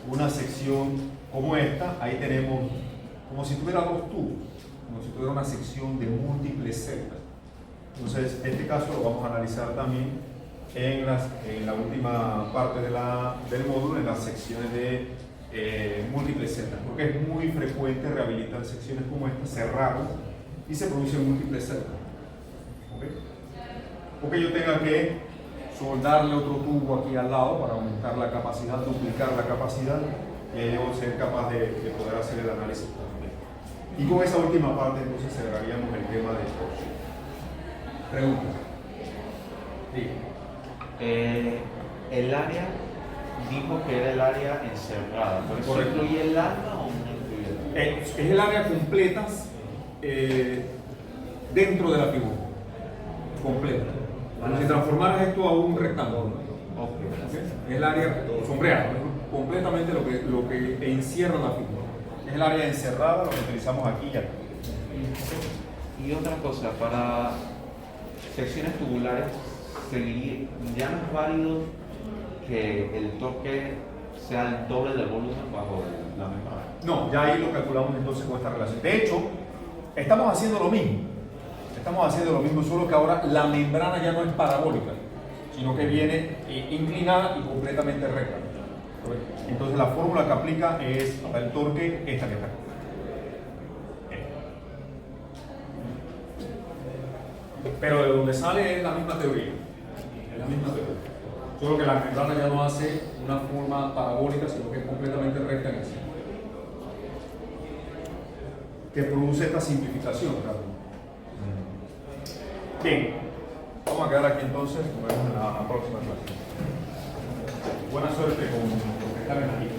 una sección como esta, ahí tenemos como si tuviera dos tubos, como si tuviera una sección de múltiples celdas. Entonces, este caso lo vamos a analizar también en la última parte del módulo, en las secciones de múltiples celdas, porque es muy frecuente rehabilitar secciones como esta, cerrarlas, y se producen múltiples celdas. ¿Okay? Porque yo tenga que soldarle otro tubo aquí al lado para aumentar la capacidad, duplicar la capacidad, y ahí debo ser capaz de poder hacer el análisis también. Y con esa última parte entonces cerraríamos el tema de torsión. Pregunta. Sí. El área dijo que era el área encerrada. ¿Por eso incluye el alma o no incluye el alma? Es el área completa dentro de la figura. Completa. Como si transformaras esto a un rectángulo. ¿Okay? Es el área sombreada, completamente lo que encierra la figura. Es el área encerrada, lo que utilizamos aquí y aquí. Y otra cosa, para secciones tubulares, ya no es válido que el torque sea el doble del volumen bajo la membrana. No, ya ahí lo calculamos entonces con esta relación. De hecho, estamos haciendo lo mismo. Solo que ahora la membrana ya no es parabólica, sino que viene inclinada y completamente recta. Entonces la fórmula que aplica es para el torque esta que está aquí. Pero de donde sale es la misma teoría. Solo que la membrana ya no hace una forma parabólica, sino que es completamente recta en el centro. Que produce esta simplificación, claro. Bien, vamos a quedar aquí entonces, nos vemos en la próxima clase. Buena suerte con los que están aquí.